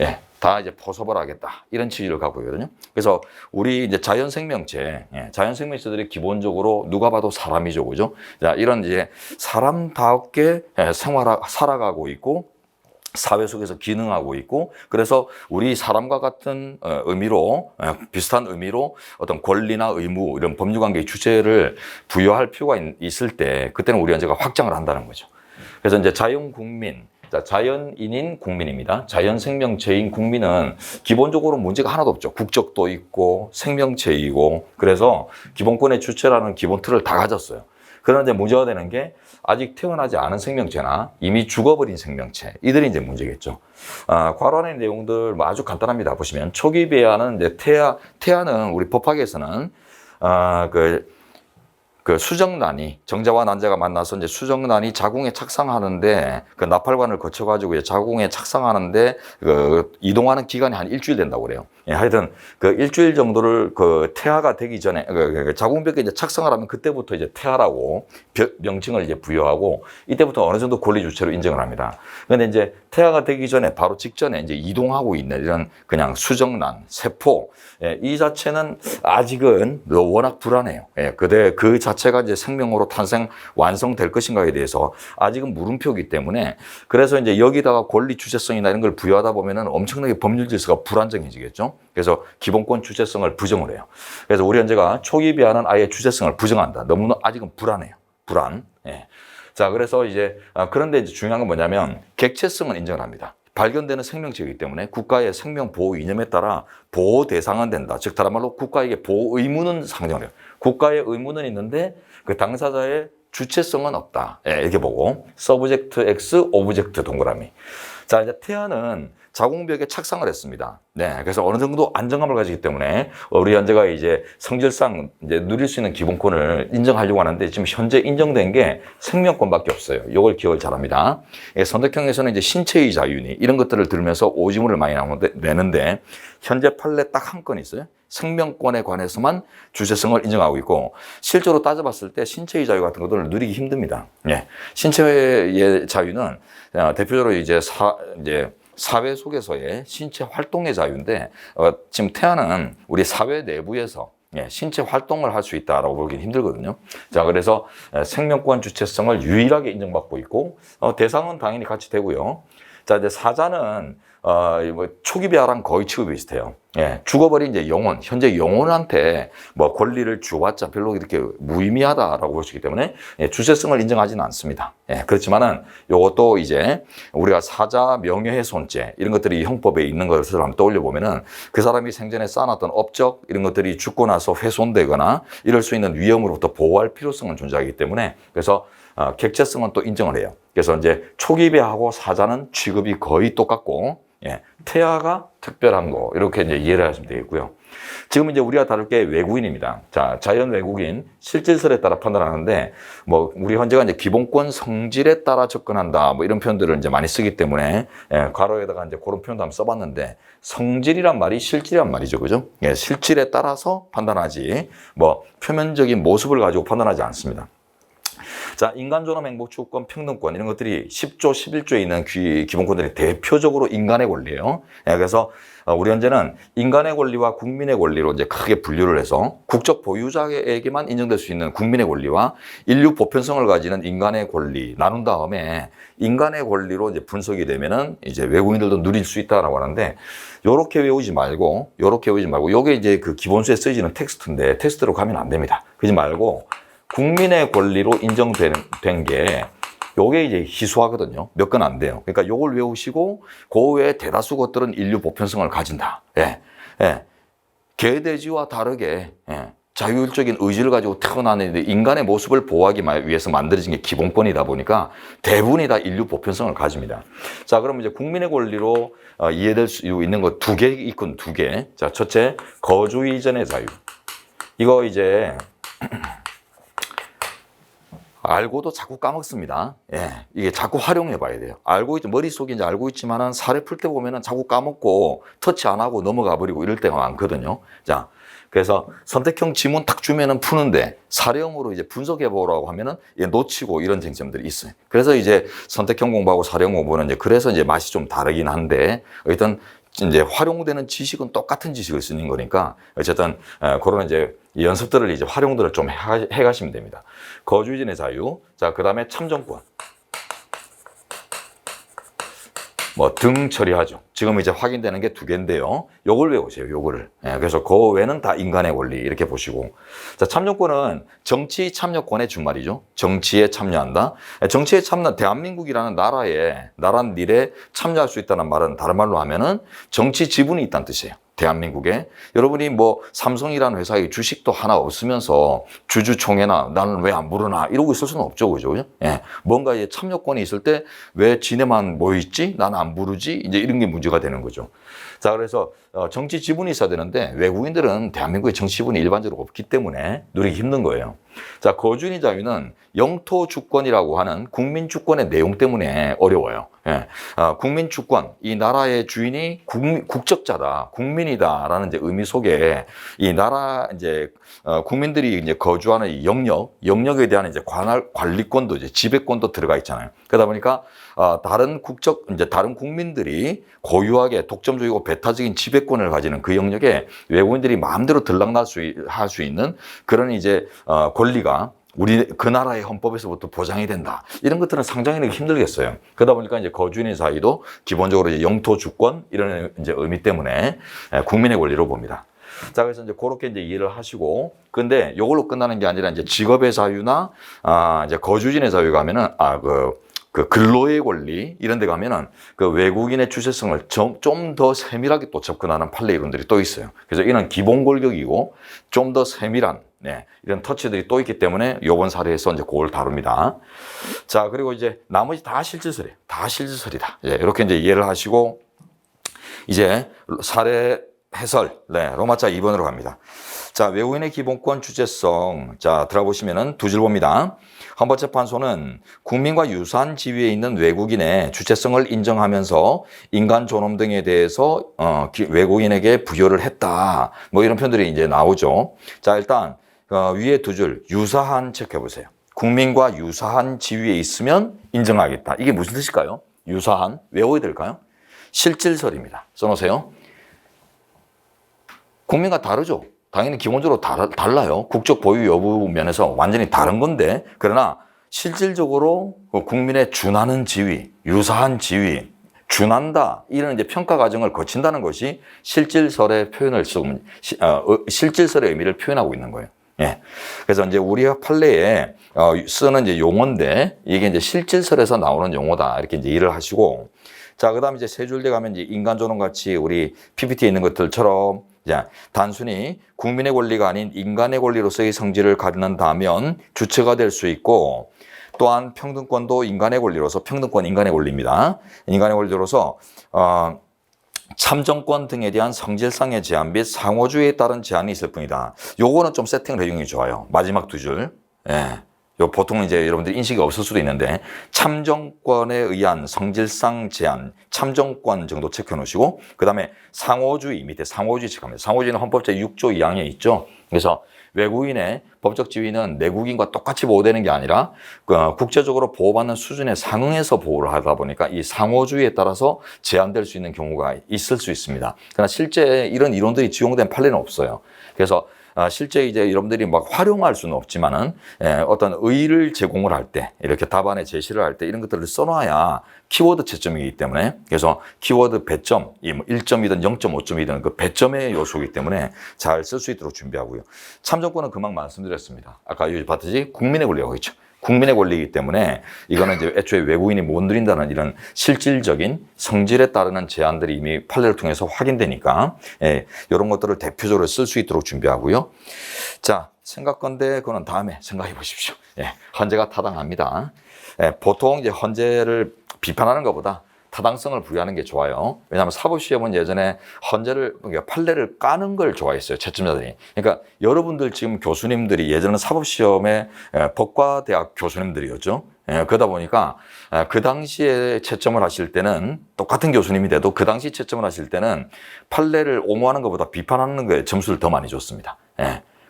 예, 다 이제 포섭을 하겠다, 이런 취지를 갖고 있거든요. 그래서 우리 이제 자연 생명체, 예, 자연 생명체들이 기본적으로 누가 봐도 사람이죠, 그죠? 자, 이런 이제 사람답게 살아가고 있고, 사회 속에서 기능하고 있고, 그래서 우리 사람과 같은 의미로, 비슷한 의미로 어떤 권리나 의무, 이런 법률관계의 주체를 부여할 필요가 있을 때, 그때는 우리 현재가 확장을 한다는 거죠. 그래서 이제 자연국민, 자연인인 국민입니다. 자연생명체인 국민은 기본적으로 문제가 하나도 없죠. 국적도 있고 생명체이고, 그래서 기본권의 주체라는 기본 틀을 다 가졌어요. 그런데 문제가 되는 게, 아직 태어나지 않은 생명체나 이미 죽어버린 생명체, 이들이 이제 문제겠죠. 괄호안의 내용들 아주 간단합니다. 보시면 초기 배아는 이제 태아는 우리 법학에서는 그 수정란이 정자와 난자가 만나서 이제 수정란이 자궁에 착상하는데 그 나팔관을 거쳐가지고 자궁에 착상하는데 그 이동하는 기간이 한 일주일 된다고 그래요. 예, 하여튼 그 일주일 정도를 그 태아가 되기 전에 자궁벽에 이제 착상을 하면 그때부터 이제 태아라고 명칭을 이제 부여하고 이때부터 어느 정도 권리 주체로 인정을 합니다. 그런데 이제 태아가 되기 전에 바로 직전에 이제 이동하고 있는 이런 그냥 수정란, 세포 이 자체는 아직은 워낙 불안해요. 그 자체가 이제 생명으로 탄생 완성될 것인가에 대해서 아직은 물음표이기 때문에 그래서 이제 여기다가 권리 주체성이나 이런 걸 부여하다 보면은 엄청나게 법률 질서가 불안정해지겠죠. 그래서 기본권 주체성을 부정을 해요. 그래서 우리 현재가 초기 비하는 아예 주체성을 부정한다. 너무나 아직은 불안해요. 불안. 자, 그래서 이제 그런데 이제 중요한 건 뭐냐면 객체성은 인정을 합니다. 발견되는 생명체이기 때문에 국가의 생명보호 이념에 따라 보호 대상은 된다. 즉 다른 말로 국가에게 보호 의무는 상정해요. 국가의 의무는 있는데 그 당사자의 주체성은 없다. 이렇게 보고 서브젝트 X, 오브젝트 동그라미. 자, 이제 태아는 자궁벽에 착상을 했습니다. 그래서 어느 정도 안정감을 가지기 때문에 우리 현재가 이제 성질상 이제 누릴 수 있는 기본권을 인정하려고 하는데 지금 현재 인정된 게 생명권밖에 없어요. 이걸 기억을 잘합니다. 선택형에서는 이제 신체의 자유니 이런 것들을 들으면서 오지문을 많이 내는데 현재 판례 딱 한 건 있어요. 생명권에 관해서만 주체성을 인정하고 있고 실제로 따져봤을 때 신체의 자유 같은 것들을 누리기 힘듭니다. 신체의 자유는 대표적으로 이제 사회 속에서의 신체 활동의 자유인데 지금 태아는 우리 사회 내부에서 신체 활동을 할 수 있다라고 보기는 힘들거든요. 자, 그래서 생명권 주체성을 유일하게 인정받고 있고 대상은 당연히 같이 되고요. 자, 이제 사자는 초기 비하랑 거의 취급이 비슷해요. 죽어버린 이제 영혼, 현재 영혼한테 권리를 주어봤자 별로 이렇게 무의미하다라고 볼 수 있기 때문에 주체성을 인정하지는 않습니다. 그렇지만은 요것도 이제 우리가 사자 명예훼손죄 이런 것들이 형법에 있는 것을 한번 떠올려 보면은 그 사람이 생전에 쌓아놨던 업적 이런 것들이 죽고 나서 훼손되거나 이럴 수 있는 위험으로부터 보호할 필요성은 존재하기 때문에 그래서 객체성은 또 인정을 해요. 그래서 이제 초기배하고 사자는 취급이 거의 똑같고 태아가 특별한 거 이렇게 이제 이해를 하시면 되겠고요. 지금 이제 우리가 다룰 게 외국인입니다. 자, 자연 외국인 실질설에 따라 판단하는데 우리 현재가 이제 기본권 성질에 따라 접근한다 이런 표현들을 이제 많이 쓰기 때문에 괄호에다가 이제 그런 표현도 한번 써봤는데 성질이란 말이 실질이란 말이죠, 그죠? 실질에 따라서 판단하지 표면적인 모습을 가지고 판단하지 않습니다. 자, 인간 존엄, 행복, 추구권, 평등권 이런 것들이 10조, 11조에 있는 기본권들이 대표적으로 인간의 권리예요. 그래서 우리 현재는 인간의 권리와 국민의 권리로 이제 크게 분류를 해서 국적 보유자에게만 인정될 수 있는 국민의 권리와 인류 보편성을 가지는 인간의 권리 나눈 다음에 인간의 권리로 이제 분석이 되면은 이제 외국인들도 누릴 수 있다라고 하는데 요렇게 외우지 말고 요게 이제 그 기본서에 쓰여지는 텍스트인데 텍스트로 가면 안 됩니다. 그러지 말고 국민의 권리로 인정된 게 요게 이제 희소하거든요. 몇 건 안 돼요. 그러니까 요걸 외우시고 그 외에 대다수 것들은 인류 보편성을 가진다. 개돼지와 다르게 자율적인 의지를 가지고 태어나는 인간의 모습을 보호하기 위해서 만들어진 게 기본권이다 보니까 대부분이 다 인류 보편성을 가집니다. 자, 그럼 이제 국민의 권리로 이해될 수 있는 거 두 개 있군, 두 개. 자, 첫째, 거주 이전의 자유. 이거 이제 알고도 자꾸 까먹습니다. 이게 자꾸 활용해 봐야 돼요. 머릿속에 이제 알고 있지만은 사례 풀 때 보면은 자꾸 까먹고 터치 안 하고 넘어가 버리고 이럴 때가 많거든요. 자, 그래서 선택형 지문 딱 주면은 푸는데 사례형으로 이제 분석해 보라고 하면은 놓치고 이런 쟁점들이 있어요. 그래서 이제 선택형 공부하고 사례형 공부는 이제 그래서 이제 맛이 좀 다르긴 한데 어쨌든 이제 활용되는 지식은 똑같은 지식을 쓰는 거니까 어쨌든 그런 이제 연습들을 이제 활용들을 좀 해가시면 됩니다. 거주이전의 자유, 자, 그 다음에 참정권. 등 처리하죠. 지금 이제 확인되는 게 두 개인데요. 요걸 외우세요, 요거를. 그래서 그 외는 다 인간의 권리, 이렇게 보시고. 자, 참정권은 정치 참여권의 준말이죠. 정치에 참여한다. 정치에 대한민국이라는 나라 일에 참여할 수 있다는 말은 다른 말로 하면은 정치 지분이 있다는 뜻이에요. 대한민국에. 여러분이 뭐 삼성이라는 회사의 주식도 하나 없으면서 주주총회나 나는 왜 안 부르나 이러고 있을 수는 없죠. 그죠? 예. 뭔가 참여권이 있을 때 왜 지네만 모여있지? 나는 안 부르지? 이제 이런 게 문제가 되는 거죠. 자, 그래서 정치 지분이 있어야 되는데 외국인들은 대한민국에 정치 지분이 일반적으로 없기 때문에 누리기 힘든 거예요. 자, 거주인의 자유는 영토 주권이라고 하는 국민 주권의 내용 때문에 어려워요. 예. 국민 주권, 이 나라의 주인이 국적자다, 국민이다라는 이제 의미 속에 이 나라 이제 국민들이 이제 거주하는 이 영역에 대한 이제 관리권도 이제 지배권도 들어가 있잖아요. 그러다 보니까 다른 국민들이 고유하게 독점적이고 배타적인 지배권을 가지는 그 영역에 외국인들이 마음대로 할 수 있는 그런 이제 권리가 그 나라의 헌법에서부터 보장이 된다. 이런 것들은 상정하기 힘들겠어요. 그러다 보니까 이제 거주인의 자유도 기본적으로 이제 영토 주권 이런 이제 의미 때문에 국민의 권리로 봅니다. 자, 그래서 이제 그렇게 이제 이해를 하시고, 근데 이걸로 끝나는 게 아니라 이제 직업의 자유나 이제 거주진의 자유가 하면은 그 근로의 권리 이런 데 가면은 그 외국인의 주체성을 좀 더 세밀하게 또 접근하는 판례 이론들이 또 있어요. 그래서 이는 기본 권력이고 좀 더 세밀한 이런 터치들이 또 있기 때문에 요번 사례에서 이제 그걸 다룹니다. 자, 그리고 이제 나머지 다 실질설이에요. 다 실질설이다. 이렇게 이제 이해를 하시고 이제 사례 해설, 로마자 2번으로 갑니다. 자, 외국인의 기본권 주체성. 자, 들어보시면은 두 줄 봅니다. 헌법재판소는 국민과 유사한 지위에 있는 외국인의 주체성을 인정하면서 인간 존엄 등에 대해서 외국인에게 부여를 했다. 뭐 이런 표현들이 이제 나오죠. 자, 일단 위에 두 줄 유사한 체크해 보세요. 국민과 유사한 지위에 있으면 인정하겠다. 이게 무슨 뜻일까요? 유사한 외워야 될까요? 실질설입니다. 써놓으세요. 국민과 다르죠. 당연히 기본적으로 달라요. 국적 보유 여부 면에서 완전히 다른 건데, 그러나 실질적으로 국민의 준하는 지위, 유사한 지위, 준한다 이런 이제 평가 과정을 거친다는 것이 실질설의 실질설의 의미를 표현하고 있는 거예요. 예. 그래서 이제 우리 판례에 쓰는 이제 용어인데 이게 이제 실질설에서 나오는 용어다 이렇게 이제 이해를 하시고, 자, 그다음에 이제 세 줄 돼 가면 이제 인간 존엄 같이 우리 PPT에 있는 것들처럼 자, 단순히 국민의 권리가 아닌 인간의 권리로서의 성질을 갖는다면 주체가 될 수 있고, 또한 평등권도 인간의 권리로서, 평등권 인간의 권리입니다. 인간의 권리로서 참정권 등에 대한 성질상의 제한 및 상호주의에 따른 제한이 있을 뿐이다. 요거는 좀 세팅을 해주는 게 좋아요. 마지막 두 줄. 예. 보통 이제 여러분들 인식이 없을 수도 있는데 참정권에 의한 성질상 제한, 참정권 정도 체크해 놓으시고 그 다음에 상호주의 밑에 상호주의 체크합니다. 상호주의는 헌법 제6조 2항에 있죠. 그래서 외국인의 법적 지위는 내국인과 똑같이 보호되는 게 아니라 국제적으로 보호받는 수준에 상응해서 보호를 하다 보니까 이 상호주의에 따라서 제한될 수 있는 경우가 있을 수 있습니다. 그러나 실제 이런 이론들이 적용된 판례는 없어요. 그래서 실제 이제 여러분들이 막 활용할 수는 없지만은 어떤 의의를 제공을 할 때 이렇게 답안에 제시를 할 때 이런 것들을 써놔야 키워드 채점이기 때문에 그래서 키워드 배점 1점이든 0.5점이든 그 배점의 요소이기 때문에 잘 쓸 수 있도록 준비하고요. 참정권은 금방 말씀드렸습니다. 아까 여기 봤듯이 국민의 권리가 있죠. 국민의 권리이기 때문에 이거는 이제 애초에 외국인이 못 누린다는 이런 실질적인 성질에 따르는 제한들이 이미 판례를 통해서 확인되니까 이런 것들을 대표적으로 쓸 수 있도록 준비하고요. 자, 생각건데 그거는 다음에 생각해 보십시오. 헌재가 타당합니다. 보통 이제 헌재를 비판하는 것보다 타당성을 부여하는 게 좋아요. 왜냐하면 사법시험은 예전에 헌재를, 그러니까 판례를 까는 걸 좋아했어요. 채점자들이. 그러니까 여러분들 지금 교수님들이 예전에는 사법시험에 법과대학 교수님들이었죠. 그러다 보니까 그 당시에 채점을 하실 때는 똑같은 교수님이 돼도 그 당시 채점을 하실 때는 판례를 옹호하는 것보다 비판하는 거에 점수를 더 많이 줬습니다.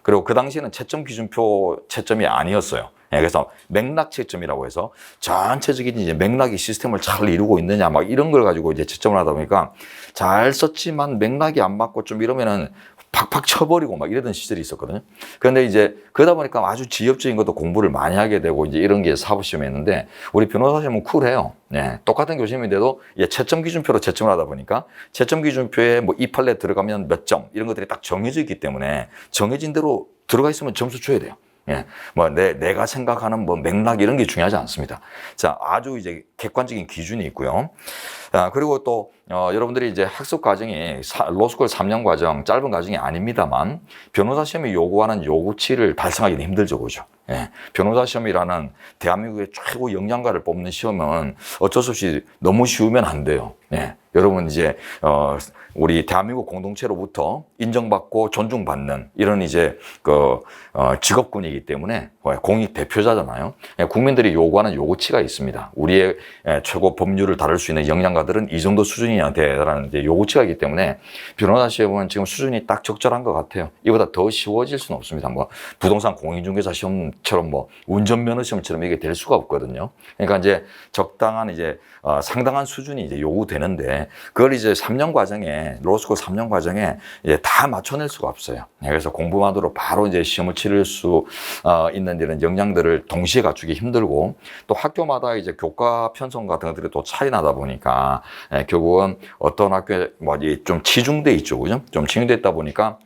그리고 그 당시에는 채점 기준표 채점이 아니었어요. 그래서 맥락 채점이라고 해서 전체적인 이제 맥락이 시스템을 잘 이루고 있느냐 막 이런 걸 가지고 이제 채점을 하다 보니까 잘 썼지만 맥락이 안 맞고 좀 이러면은 팍팍 쳐버리고 막 이러던 시절이 있었거든요. 그런데 이제 그러다 보니까 아주 지엽적인 것도 공부를 많이 하게 되고 이제 이런 게 사법시험이었는데 우리 변호사 시험은 쿨해요. 똑같은 교수님인데도 채점 기준표로 채점을 하다 보니까 채점 기준표에 뭐 이 판례 들어가면 몇 점 이런 것들이 딱 정해져 있기 때문에 정해진 대로 들어가 있으면 점수 줘야 돼요. 예. 뭐 내가 생각하는 뭐 맥락 이런 게 중요하지 않습니다. 자, 아주 이제 객관적인 기준이 있고요. 그리고 또 여러분들이 이제 학습 과정이 로스쿨 3년 과정 짧은 과정이 아닙니다만 변호사 시험이 요구하는 요구치를 달성하기는 힘들죠, 그죠? 예. 변호사 시험이라는 대한민국의 최고 역량가를 뽑는 시험은 어쩔 수 없이 너무 쉬우면 안 돼요. 예. 여러분 이제 우리 대한민국 공동체로부터 인정받고 존중받는 이런 이제 직업군이기 때문에 공익 대표자잖아요. 국민들이 요구하는 요구치가 있습니다. 우리의 최고 법률을 다룰 수 있는 역량가들은 이 정도 수준이어야 되라는 이제 요구치가 있기 때문에 변호사 시험은 지금 수준이 딱 적절한 것 같아요. 이보다 더 쉬워질 수는 없습니다. 뭐 부동산 공인중개사 시험처럼 뭐 운전면허 시험처럼 이게 될 수가 없거든요. 그러니까 이제 적당한 이제 상당한 수준이 이제 요구되는데 그걸 이제 3년 과정에 로스쿨 3년 과정에 이제 다 맞춰낼 수가 없어요. 그래서 공부만으로 바로 이제 시험을 치를 수 있는 이런 역량들을 동시에 갖추기 힘들고 또 학교마다 이제 교과 편성 같은 것들이 또 차이 나다 보니까 결국은 어떤 학교에 뭐 좀 치중돼 있죠, 그죠? 좀 치중돼 있다 보니까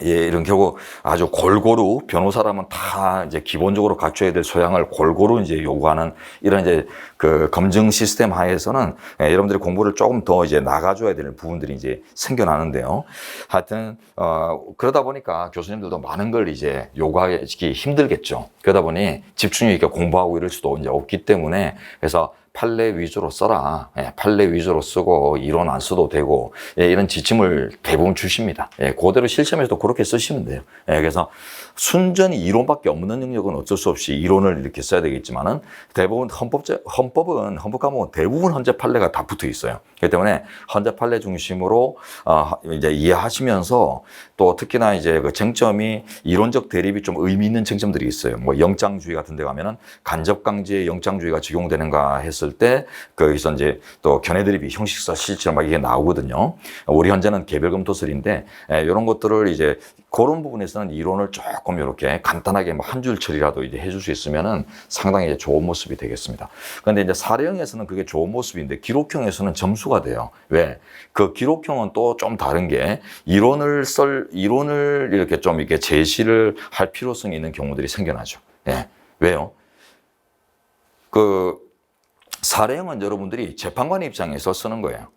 이런 결국 아주 골고루 변호사라면 다 이제 기본적으로 갖춰야 될 소양을 골고루 이제 요구하는 이런 이제 그 검증 시스템 하에서는 여러분들이 공부를 조금 더 이제 나가줘야 되는 부분들이 이제 생겨나는데요. 하여튼, 그러다 보니까 교수님들도 많은 걸 이제 요구하기 힘들겠죠. 그러다 보니 집중력 있게 공부하고 이럴 수도 이제 없기 때문에 그래서 판례 위주로 써라. 판례 위주로 쓰고 이론 안 써도 되고 이런 지침을 대부분 주십니다. 그대로 실시험에서도 그렇게 쓰시면 돼요. 그래서 순전히 이론밖에 없는 영역은 어쩔 수 없이 이론을 이렇게 써야 되겠지만은 대부분 헌법은 헌법 과목은 대부분 헌재 판례가 다 붙어 있어요. 그렇기 때문에 헌재 판례 중심으로 이제 이해하시면서 또 특히나 이제 그 쟁점이 이론적 대립이 좀 의미 있는 쟁점들이 있어요. 뭐 영장주의 같은 데 가면은 간접강제의 영장주의가 적용되는가 했을 때 거기서 이제 또 견해대립이 형식사 실질로 막 이게 나오거든요. 우리 현재는 개별검토설인데 이런 것들을 이제 그런 부분에서는 이론을 조금 이렇게 간단하게 뭐 한 줄 처리라도 이제 해줄 수 있으면은 상당히 이제 좋은 모습이 되겠습니다. 그런데 이제 사례형에서는 그게 좋은 모습인데 기록형에서는 점수가 돼요. 왜? 그 기록형은 또 좀 다른 게 이론을 이렇게 좀 이렇게 제시를 할 필요성이 있는 경우들이 생겨나죠. 예. 왜요? 사례형은 여러분들이 재판관 입장에서 쓰는 거예요.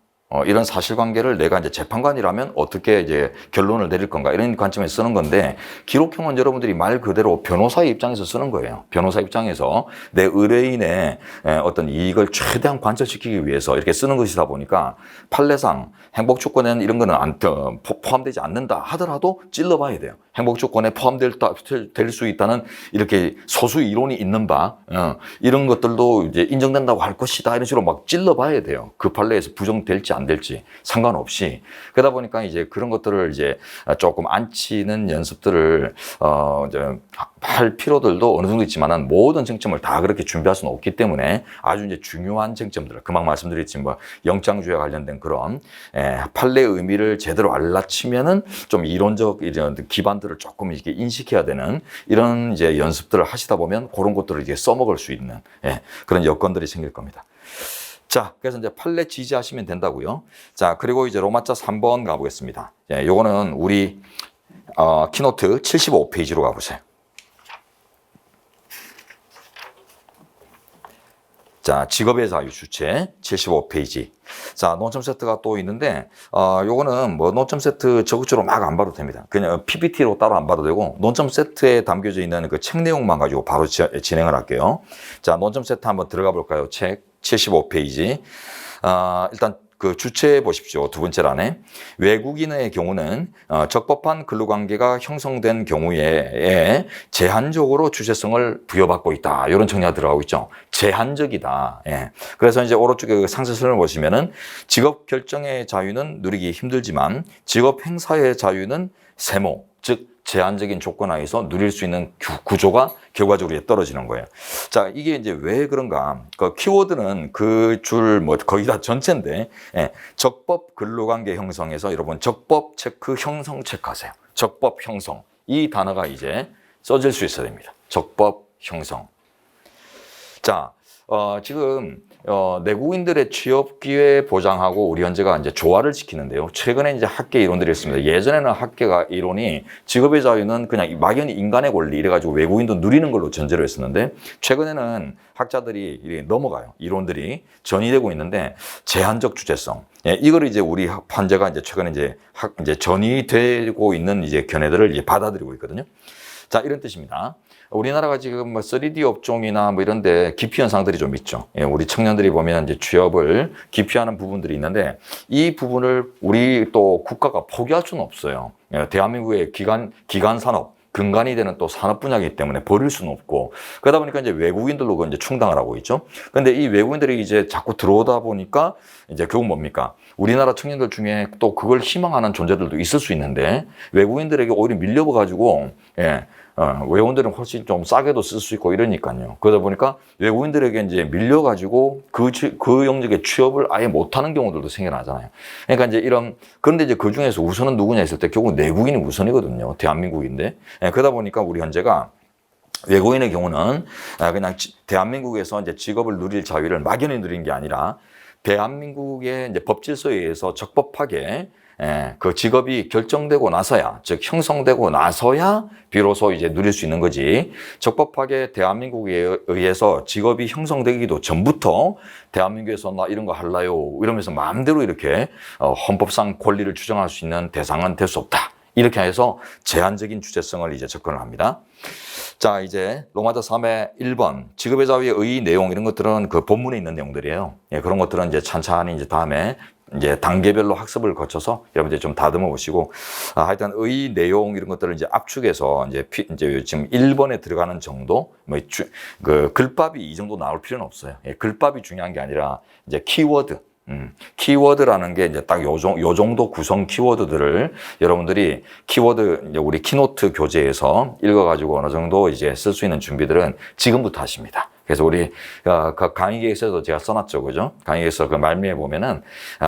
이런 사실관계를 내가 이제 재판관이라면 어떻게 이제 결론을 내릴 건가 이런 관점에서 쓰는 건데 기록형은 여러분들이 말 그대로 변호사의 입장에서 쓰는 거예요. 변호사 입장에서 내 의뢰인의 어떤 이익을 최대한 관철시키기 위해서 이렇게 쓰는 것이다 보니까 판례상 행복조건에는 이런 거는 포함되지 않는다 하더라도 찔러봐야 돼요. 행복조건에 포함될 수 있다는 이렇게 소수 이론이 있는 바 이런 것들도 이제 인정된다고 할 것이다 이런 식으로 막 찔러봐야 돼요. 그 판례에서 부정될지 안 될지 상관없이. 그러다 보니까 이제 그런 것들을 이제 조금 안 치는 연습들을 이제 할 필요들도 어느 정도 있지만은 모든 쟁점을 다 그렇게 준비할 수는 없기 때문에 아주 이제 중요한 쟁점들, 금방 말씀드렸지만 뭐 영장주의와 관련된 그런 판례의 의미를 제대로 알라치면은 좀 이론적 이런 기반들을 조금 이렇게 인식해야 되는 이런 이제 연습들을 하시다 보면 그런 것들을 이제 써먹을 수 있는 그런 여건들이 생길 겁니다. 자, 그래서 이제 판례 지지하시면 된다고요. 자, 그리고 이제 로마자 3번 가보겠습니다. 요거는 우리 키노트 75페이지로 가보세요. 자, 직업의 자유 주체 75페이지. 자, 논점 세트가 또 있는데, 요거는 뭐 논점 세트 저것처럼 막 안 봐도 됩니다. 그냥 PPT로 따로 안 봐도 되고, 논점 세트에 담겨져 있는 그 책 내용만 가지고 바로 진행을 할게요. 자, 논점 세트 한번 들어가 볼까요? 책 75페이지. 일단 그 주체 보십시오. 두 번째 란에 외국인의 경우는 적법한 근로관계가 형성된 경우에 제한적으로 주체성을 부여받고 있다. 이런 정리가 들어가고 있죠. 제한적이다. 그래서 이제 오른쪽에 상세선을 보시면은 직업 결정의 자유는 누리기 힘들지만 직업 행사의 자유는 세모, 즉 제한적인 조건 하에서 누릴 수 있는 구조가 결과적으로 떨어지는 거예요. 자, 이게 이제 왜 그런가? 그 키워드는 그 줄 뭐 거의 다 전체인데, 적법 근로관계 형성에서 여러분 적법 체크 형성 체크하세요. 적법 형성. 이 단어가 이제 써질 수 있어야 됩니다. 적법 형성. 자, 지금 내국인들의 취업 기회 보장하고 우리 현재가 이제 조화를 지키는데요. 최근에 이제 학계 이론들이 있습니다. 예전에는 학계가 이론이 직업의 자유는 그냥 막연히 인간의 권리 이래가지고 외국인도 누리는 걸로 전제로 했었는데 최근에는 학자들이 넘어가요. 이론들이 전이되고 있는데 제한적 주체성. 예, 이걸 이제 우리 환자가 이제 최근에 이제 전이되고 있는 이제 견해들을 이제 받아들이고 있거든요. 자, 이런 뜻입니다. 우리나라가 지금 뭐 3D 업종이나 뭐 이런 데 기피 현상들이 좀 있죠. 예, 우리 청년들이 보면 이제 취업을 기피하는 부분들이 있는데 이 부분을 우리 또 국가가 포기할 수는 없어요. 예, 대한민국의 기간 산업, 근간이 되는 또 산업 분야이기 때문에 버릴 수는 없고 그러다 보니까 이제 외국인들로 이제 충당을 하고 있죠. 근데 이 외국인들이 이제 자꾸 들어오다 보니까 이제 결국 뭡니까? 우리나라 청년들 중에 또 그걸 희망하는 존재들도 있을 수 있는데 외국인들에게 오히려 밀려가지고 외국인들은 훨씬 좀 싸게도 쓸 수 있고 이러니까요. 그러다 보니까 외국인들에게 이제 밀려가지고 그 영역의 취업을 아예 못하는 경우들도 생겨나잖아요. 그러니까 이제 그런데 이제 그 중에서 우선은 누구냐 했을 때 결국 내국인이 우선이거든요. 대한민국인데. 그러다 보니까 우리 현재가 외국인의 경우는 그냥 대한민국에서 이제 직업을 누릴 자유를 막연히 누린 게 아니라 대한민국의 이제 법질서에 의해서 적법하게 그 직업이 결정되고 나서야, 즉 형성되고 나서야 비로소 이제 누릴 수 있는 거지. 적법하게 대한민국에 의해서 직업이 형성되기도 전부터 대한민국에서 나 이런 거 할라요 이러면서 마음대로 이렇게 헌법상 권리를 주장할 수 있는 대상은 될 수 없다. 이렇게 해서 제한적인 주체성을 이제 접근을 합니다. 자, 이제 로마서 3의 1번 직업의 자유의 의 내용 이런 것들은 그 본문에 있는 내용들이에요. 예, 그런 것들은 이제 찬찬히 이제 다음에 이제 단계별로 학습을 거쳐서 여러분들 좀 다듬어 보시고 하여튼 의 내용 이런 것들을 이제 압축해서 이제 지금 1번에 들어가는 정도 그 글밥이 이 정도 나올 필요는 없어요. 예, 글밥이 중요한 게 아니라 이제 키워드. 키워드라는 게 이제 딱 요 정도 구성 키워드들을 여러분들이 키워드 이제 우리 키노트 교재에서 읽어가지고 어느 정도 이제 쓸 수 있는 준비들은 지금부터 하십니다. 그래서 우리 그 강의 계획서에도 제가 써놨죠, 그죠? 강의 계획서 그 말미에 보면은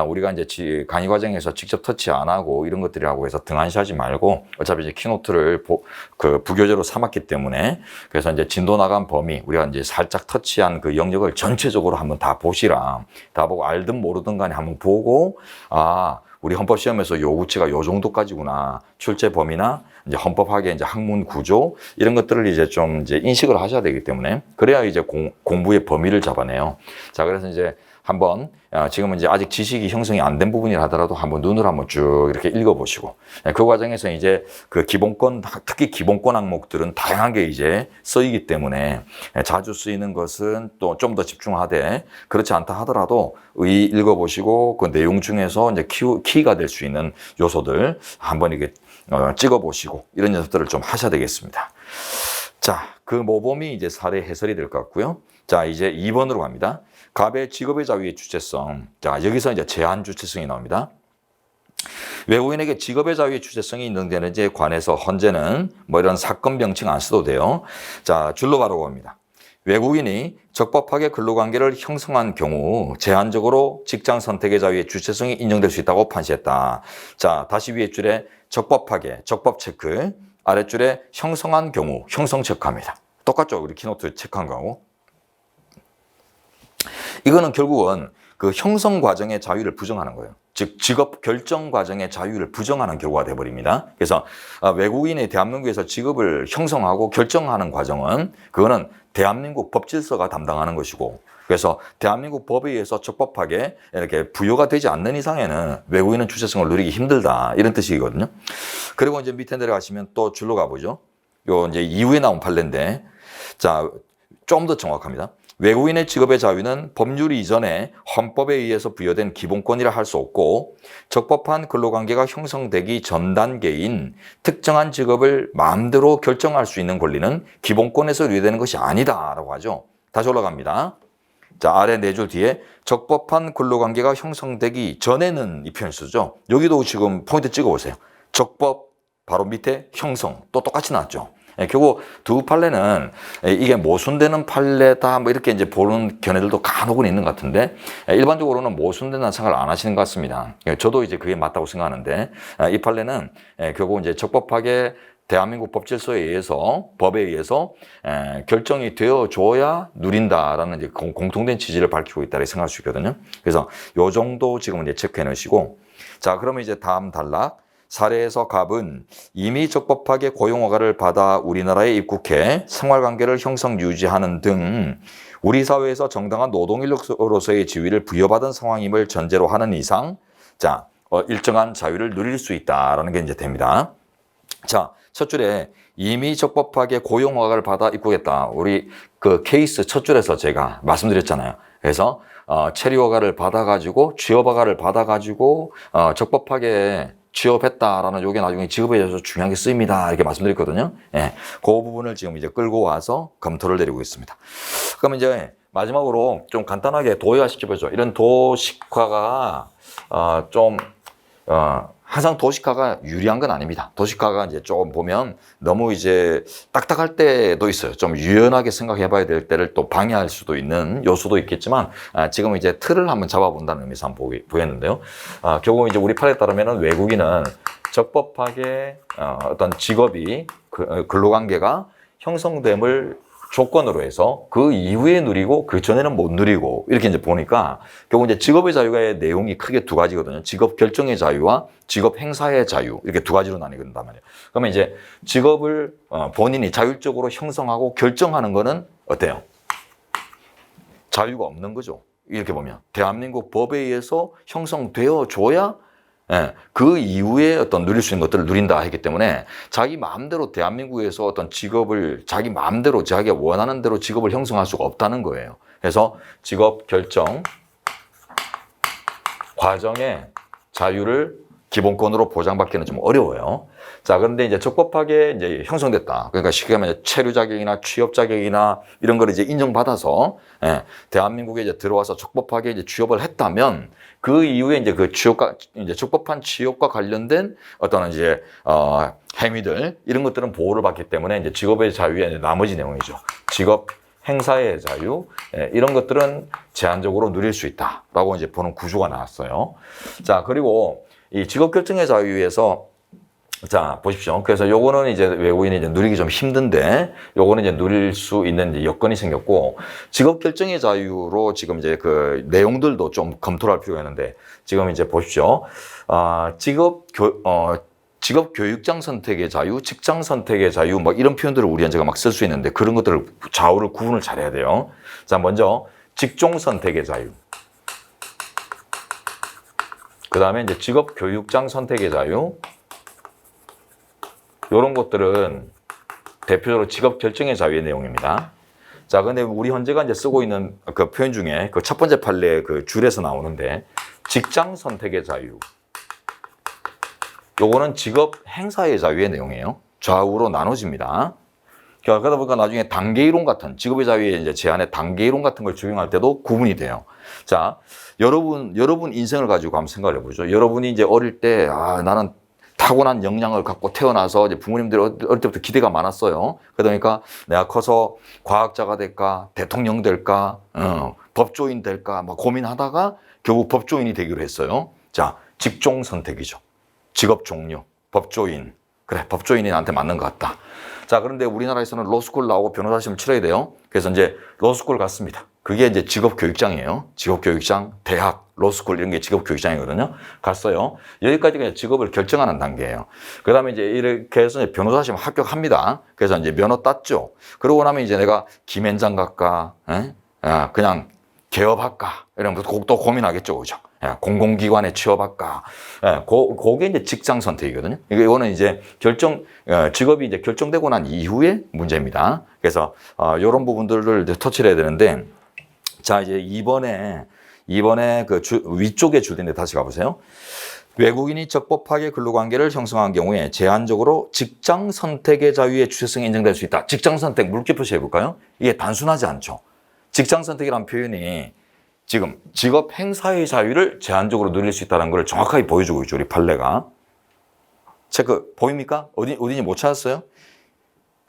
우리가 이제 강의 과정에서 직접 터치 안 하고 이런 것들이라고 해서 등한시하지 말고 어차피 이제 키노트를 그 부교재로 삼았기 때문에 그래서 이제 진도 나간 범위 우리가 이제 살짝 터치한 그 영역을 전체적으로 한번 다 보시라. 다 보고 알든 모르든 간에 한번 보고 우리 헌법시험에서 요구치가 요 정도까지구나. 출제 범위나 이제 헌법학의 이제 학문 구조 이런 것들을 이제 좀 이제 인식을 하셔야 되기 때문에 그래야 이제 공부의 범위를 잡아내요. 자, 그래서 이제 한번 지금은 이제 아직 지식이 형성이 안 된 부분이라 하더라도 한번 눈으로 한번 쭉 이렇게 읽어보시고 그 과정에서 이제 그 기본권 특히 기본권 항목들은 다양하게 이제 쓰이기 때문에 자주 쓰이는 것은 또 좀 더 집중하되 그렇지 않다 하더라도 읽어보시고 그 내용 중에서 이제 키가 될 수 있는 요소들 한번 이렇게 찍어보시고 이런 연습들을 좀 하셔야 되겠습니다. 자, 그 모범이 이제 사례 해설이 될 것 같고요. 자, 이제 2번으로 갑니다. 갑의 직업의 자유의 주체성. 자, 여기서 이제 제한 주체성이 나옵니다. 외국인에게 직업의 자유의 주체성이 인정되는지에 관해서 현재는 뭐 이런 사건 명칭 안 써도 돼요. 자, 줄로 바로 봅니다. 외국인이 적법하게 근로관계를 형성한 경우 제한적으로 직장 선택의 자유의 주체성이 인정될 수 있다고 판시했다. 자, 다시 위에 줄에 적법하게, 적법 체크, 아랫줄에 형성한 경우, 형성 체크합니다. 똑같죠? 우리 키노트 체크한 거하고. 이거는 결국은 그 형성 과정의 자유를 부정하는 거예요. 즉 직업 결정 과정의 자유를 부정하는 결과가 돼버립니다. 그래서 외국인이 대한민국에서 직업을 형성하고 결정하는 과정은 그거는 대한민국 법질서가 담당하는 것이고 그래서 대한민국 법에 의해서 적법하게 이렇게 부여가 되지 않는 이상에는 외국인은 주체성을 누리기 힘들다 이런 뜻이거든요. 그리고 이제 밑에 내려가시면 또 줄로 가보죠. 요 이제 이후에 나온 판례인데 자, 좀 더 정확합니다. 외국인의 직업의 자유는 법률 이전에 헌법에 의해서 부여된 기본권이라 할 수 없고 적법한 근로관계가 형성되기 전 단계인 특정한 직업을 마음대로 결정할 수 있는 권리는 기본권에서 유예되는 것이 아니다라고 하죠. 다시 올라갑니다. 자, 아래 네 줄 뒤에 적법한 근로관계가 형성되기 전에는 이 표현 쓰죠. 여기도 지금 포인트 찍어보세요. 적법 바로 밑에 형성 또 똑같이 나왔죠. 결국 두 판례는 이게 모순되는 판례다 뭐 이렇게 이제 보는 견해들도 간혹은 있는 것 같은데 일반적으로는 모순된다는 생각을 안 하시는 것 같습니다. 저도 이제 그게 맞다고 생각하는데 이 판례는 결국 이제 적법하게 대한민국 법질서에 의해서, 법에 의해서 결정이 되어줘야 누린다라는 이제 공통된 취지를 밝히고 있다고 생각할 수 있거든요. 그래서 요 정도 지금은 체크해 놓으시고, 자, 그러면 이제 다음 단락. 사례에서 갑은 이미 적법하게 고용허가를 받아 우리나라에 입국해 생활관계를 형성 유지하는 등 우리 사회에서 정당한 노동인력으로서의 지위를 부여받은 상황임을 전제로 하는 이상, 자, 일정한 자유를 누릴 수 있다라는 게 이제 됩니다. 자, 첫 줄에 이미 적법하게 고용허가를 받아 입국했다. 우리 그 케이스 첫 줄에서 제가 말씀드렸잖아요. 그래서 체류허가를 받아가지고 취업허가를 받아가지고 적법하게 취업했다라는 요게 나중에 직업에 대해서 중요하게 쓰입니다. 이렇게 말씀드렸거든요. 예, 그 부분을 지금 이제 끌고 와서 검토를 내리고 있습니다. 그럼 이제 마지막으로 좀 간단하게 도의화 시켜보죠. 이런 도식화가 항상 도식화가 유리한 건 아닙니다. 도식화가 이제 좀 보면 너무 이제 딱딱할 때도 있어요. 좀 유연하게 생각해 봐야 될 때를 또 방해할 수도 있는 요소도 있겠지만, 지금 이제 틀을 한번 잡아본다는 의미에서 한번 보였는데요. 결국 이제 우리 판에 따르면은 외국인은 적법하게 어떤 직업이 근로관계가 형성됨을 조건으로 해서 그 이후에 누리고 그 전에는 못 누리고 이렇게 이제 보니까 결국 이제 직업의 자유의 내용이 크게 두 가지거든요. 직업 결정의 자유와 직업 행사의 자유, 이렇게 두 가지로 나뉘는단 말이에요. 그러면 이제 직업을 본인이 자율적으로 형성하고 결정하는 거는 어때요? 자유가 없는 거죠. 이렇게 보면 대한민국 법에 의해서 형성되어 줘야 그 이후에 어떤 누릴 수 있는 것들을 누린다 했기 때문에 자기 마음대로 대한민국에서 어떤 직업을 자기 마음대로 자기가 원하는 대로 직업을 형성할 수가 없다는 거예요. 그래서 직업 결정 과정의 자유를 기본권으로 보장받기는 좀 어려워요. 자, 그런데 이제 적법하게 이제 형성됐다. 그러니까 쉽게 말하면 체류 자격이나 취업 자격이나 이런 걸 이제 인정받아서 대한민국에 이제 들어와서 적법하게 이제 취업을 했다면 그 이후에 이제 그 취업과 이제 적법한 취업과 관련된 어떤 이제 행위들 이런 것들은 보호를 받기 때문에 이제 직업의 자유의 나머지 내용이죠. 직업 행사의 자유 이런 것들은 제한적으로 누릴 수 있다라고 이제 보는 구조가 나왔어요. 자, 그리고 이 직업 결정의 자유에서 자, 보십시오. 그래서 요거는 이제 외국인이 이제 누리기 좀 힘든데, 요거는 이제 누릴 수 있는 이제 여건이 생겼고, 직업 결정의 자유로 지금 이제 그 내용들도 좀 검토를 할 필요가 있는데, 지금 이제 보십시오. 직업 교육장 선택의 자유, 직장 선택의 자유, 막 이런 표현들을 우리 현재가 막 쓸 수 있는데, 그런 것들을 좌우를 구분을 잘해야 돼요. 자, 먼저 직종 선택의 자유. 그 다음에 이제 직업 교육장 선택의 자유. 이런 것들은 대표적으로 직업 결정의 자유의 내용입니다. 자, 근데 우리 현재가 이제 쓰고 있는 그 표현 중에 그 첫 번째 판례 그 줄에서 나오는데 직장 선택의 자유. 요거는 직업 행사의 자유의 내용이에요. 좌우로 나눠집니다. 그러다 보니까 나중에 단계 이론 같은 직업의 자유의 이제 제한의 단계 이론 같은 걸 적용할 때도 구분이 돼요. 자, 여러분 인생을 가지고 한번 생각을 해보죠. 여러분이 이제 어릴 때, 나는 타고난 역량을 갖고 태어나서 이제 부모님들이 어릴 때부터 기대가 많았어요. 그러니까 내가 커서 과학자가 될까, 대통령 될까, 법조인 될까, 막 고민하다가 결국 법조인이 되기로 했어요. 자, 직종 선택이죠. 직업 종류, 법조인. 그래, 법조인이 나한테 맞는 것 같다. 자, 그런데 우리나라에서는 로스쿨 나오고 변호사 시험 치러야 돼요. 그래서 이제 로스쿨 갔습니다. 그게 이제 직업교육장이에요. 직업교육장, 대학, 로스쿨 이런 게 직업교육장이거든요. 갔어요. 여기까지가 이제 직업을 결정하는 단계예요. 그 다음에 이제 이렇게 해서 이제 변호사 시험 합격합니다. 그래서 이제 면허 땄죠. 그러고 나면 이제 내가 김앤장 갈까, 그냥 개업할까, 이런 것도 또 고민하겠죠. 그죠? 공공기관에 취업할까. 그게 이제 직장 선택이거든요. 이거는 이제 직업이 이제 결정되고 난 이후의 문제입니다. 그래서, 이런 부분들을 이제 터치를 해야 되는데, 자, 이제 이번에 그 위쪽에 줄인데 다시 가보세요. 외국인이 적법하게 근로관계를 형성한 경우에 제한적으로 직장 선택의 자유의 주체성이 인정될 수 있다. 직장 선택 물결 표시해 볼까요? 이게 단순하지 않죠. 직장 선택이라는 표현이 지금 직업 행사의 자유를 제한적으로 누릴 수 있다는 걸 정확하게 보여주고 있죠. 우리 판례가. 체크 보입니까? 어딘지 못 찾았어요?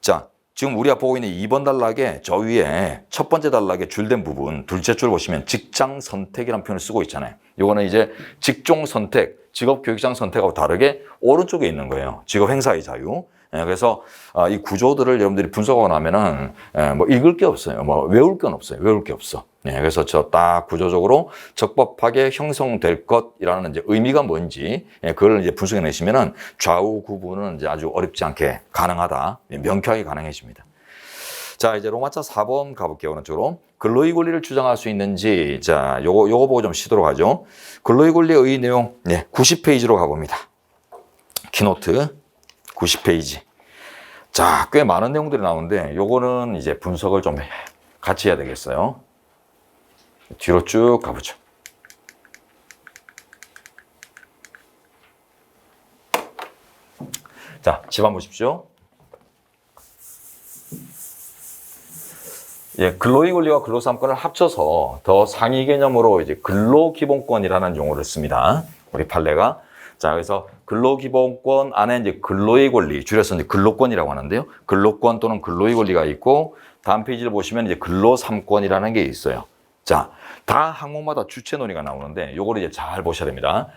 자, 지금 우리가 보고 있는 2번 단락에 저 위에 첫 번째 단락에 줄된 부분, 둘째 줄 보시면 직장 선택이라는 표현을 쓰고 있잖아요. 이거는 이제 직종 선택, 직업 교육장 선택하고 다르게 오른쪽에 있는 거예요. 직업 행사의 자유. 그래서 이 구조들을 여러분들이 분석하고 나면은 뭐 읽을 게 없어요. 뭐 외울 건 없어요. 외울 게 없어. 그래서 저 딱 구조적으로 적법하게 형성될 것이라는 이제 의미가 뭔지 그걸 이제 분석해 내시면은 좌우 구분은 이제 아주 어렵지 않게 가능하다. 명쾌하게 가능해집니다. 자, 이제 로마자 4번 가볼게요. 오른쪽으로. 근로의 권리를 주장할 수 있는지, 자, 요거 보고 좀 쉬도록 하죠. 근로의 권리의 내용, 90페이지로 가봅니다. 키노트 90페이지. 자, 꽤 많은 내용들이 나오는데, 요거는 이제 분석을 좀 같이 해야 되겠어요. 뒤로 쭉 가보죠. 자, 집안 보십시오. 근로의 권리와 근로사무권을 합쳐서 더 상위 개념으로 이제 근로기본권이라는 용어를 씁니다. 우리 판례가. 자, 그래서 근로기본권 안에 이제 근로의 권리, 줄여서 이제 근로권이라고 하는데요. 근로권 또는 근로의 권리가 있고, 다음 페이지를 보시면 이제 근로삼권이라는 게 있어요. 자, 다 항목마다 주체 논의가 나오는데, 요거를 이제 잘 보셔야 됩니다.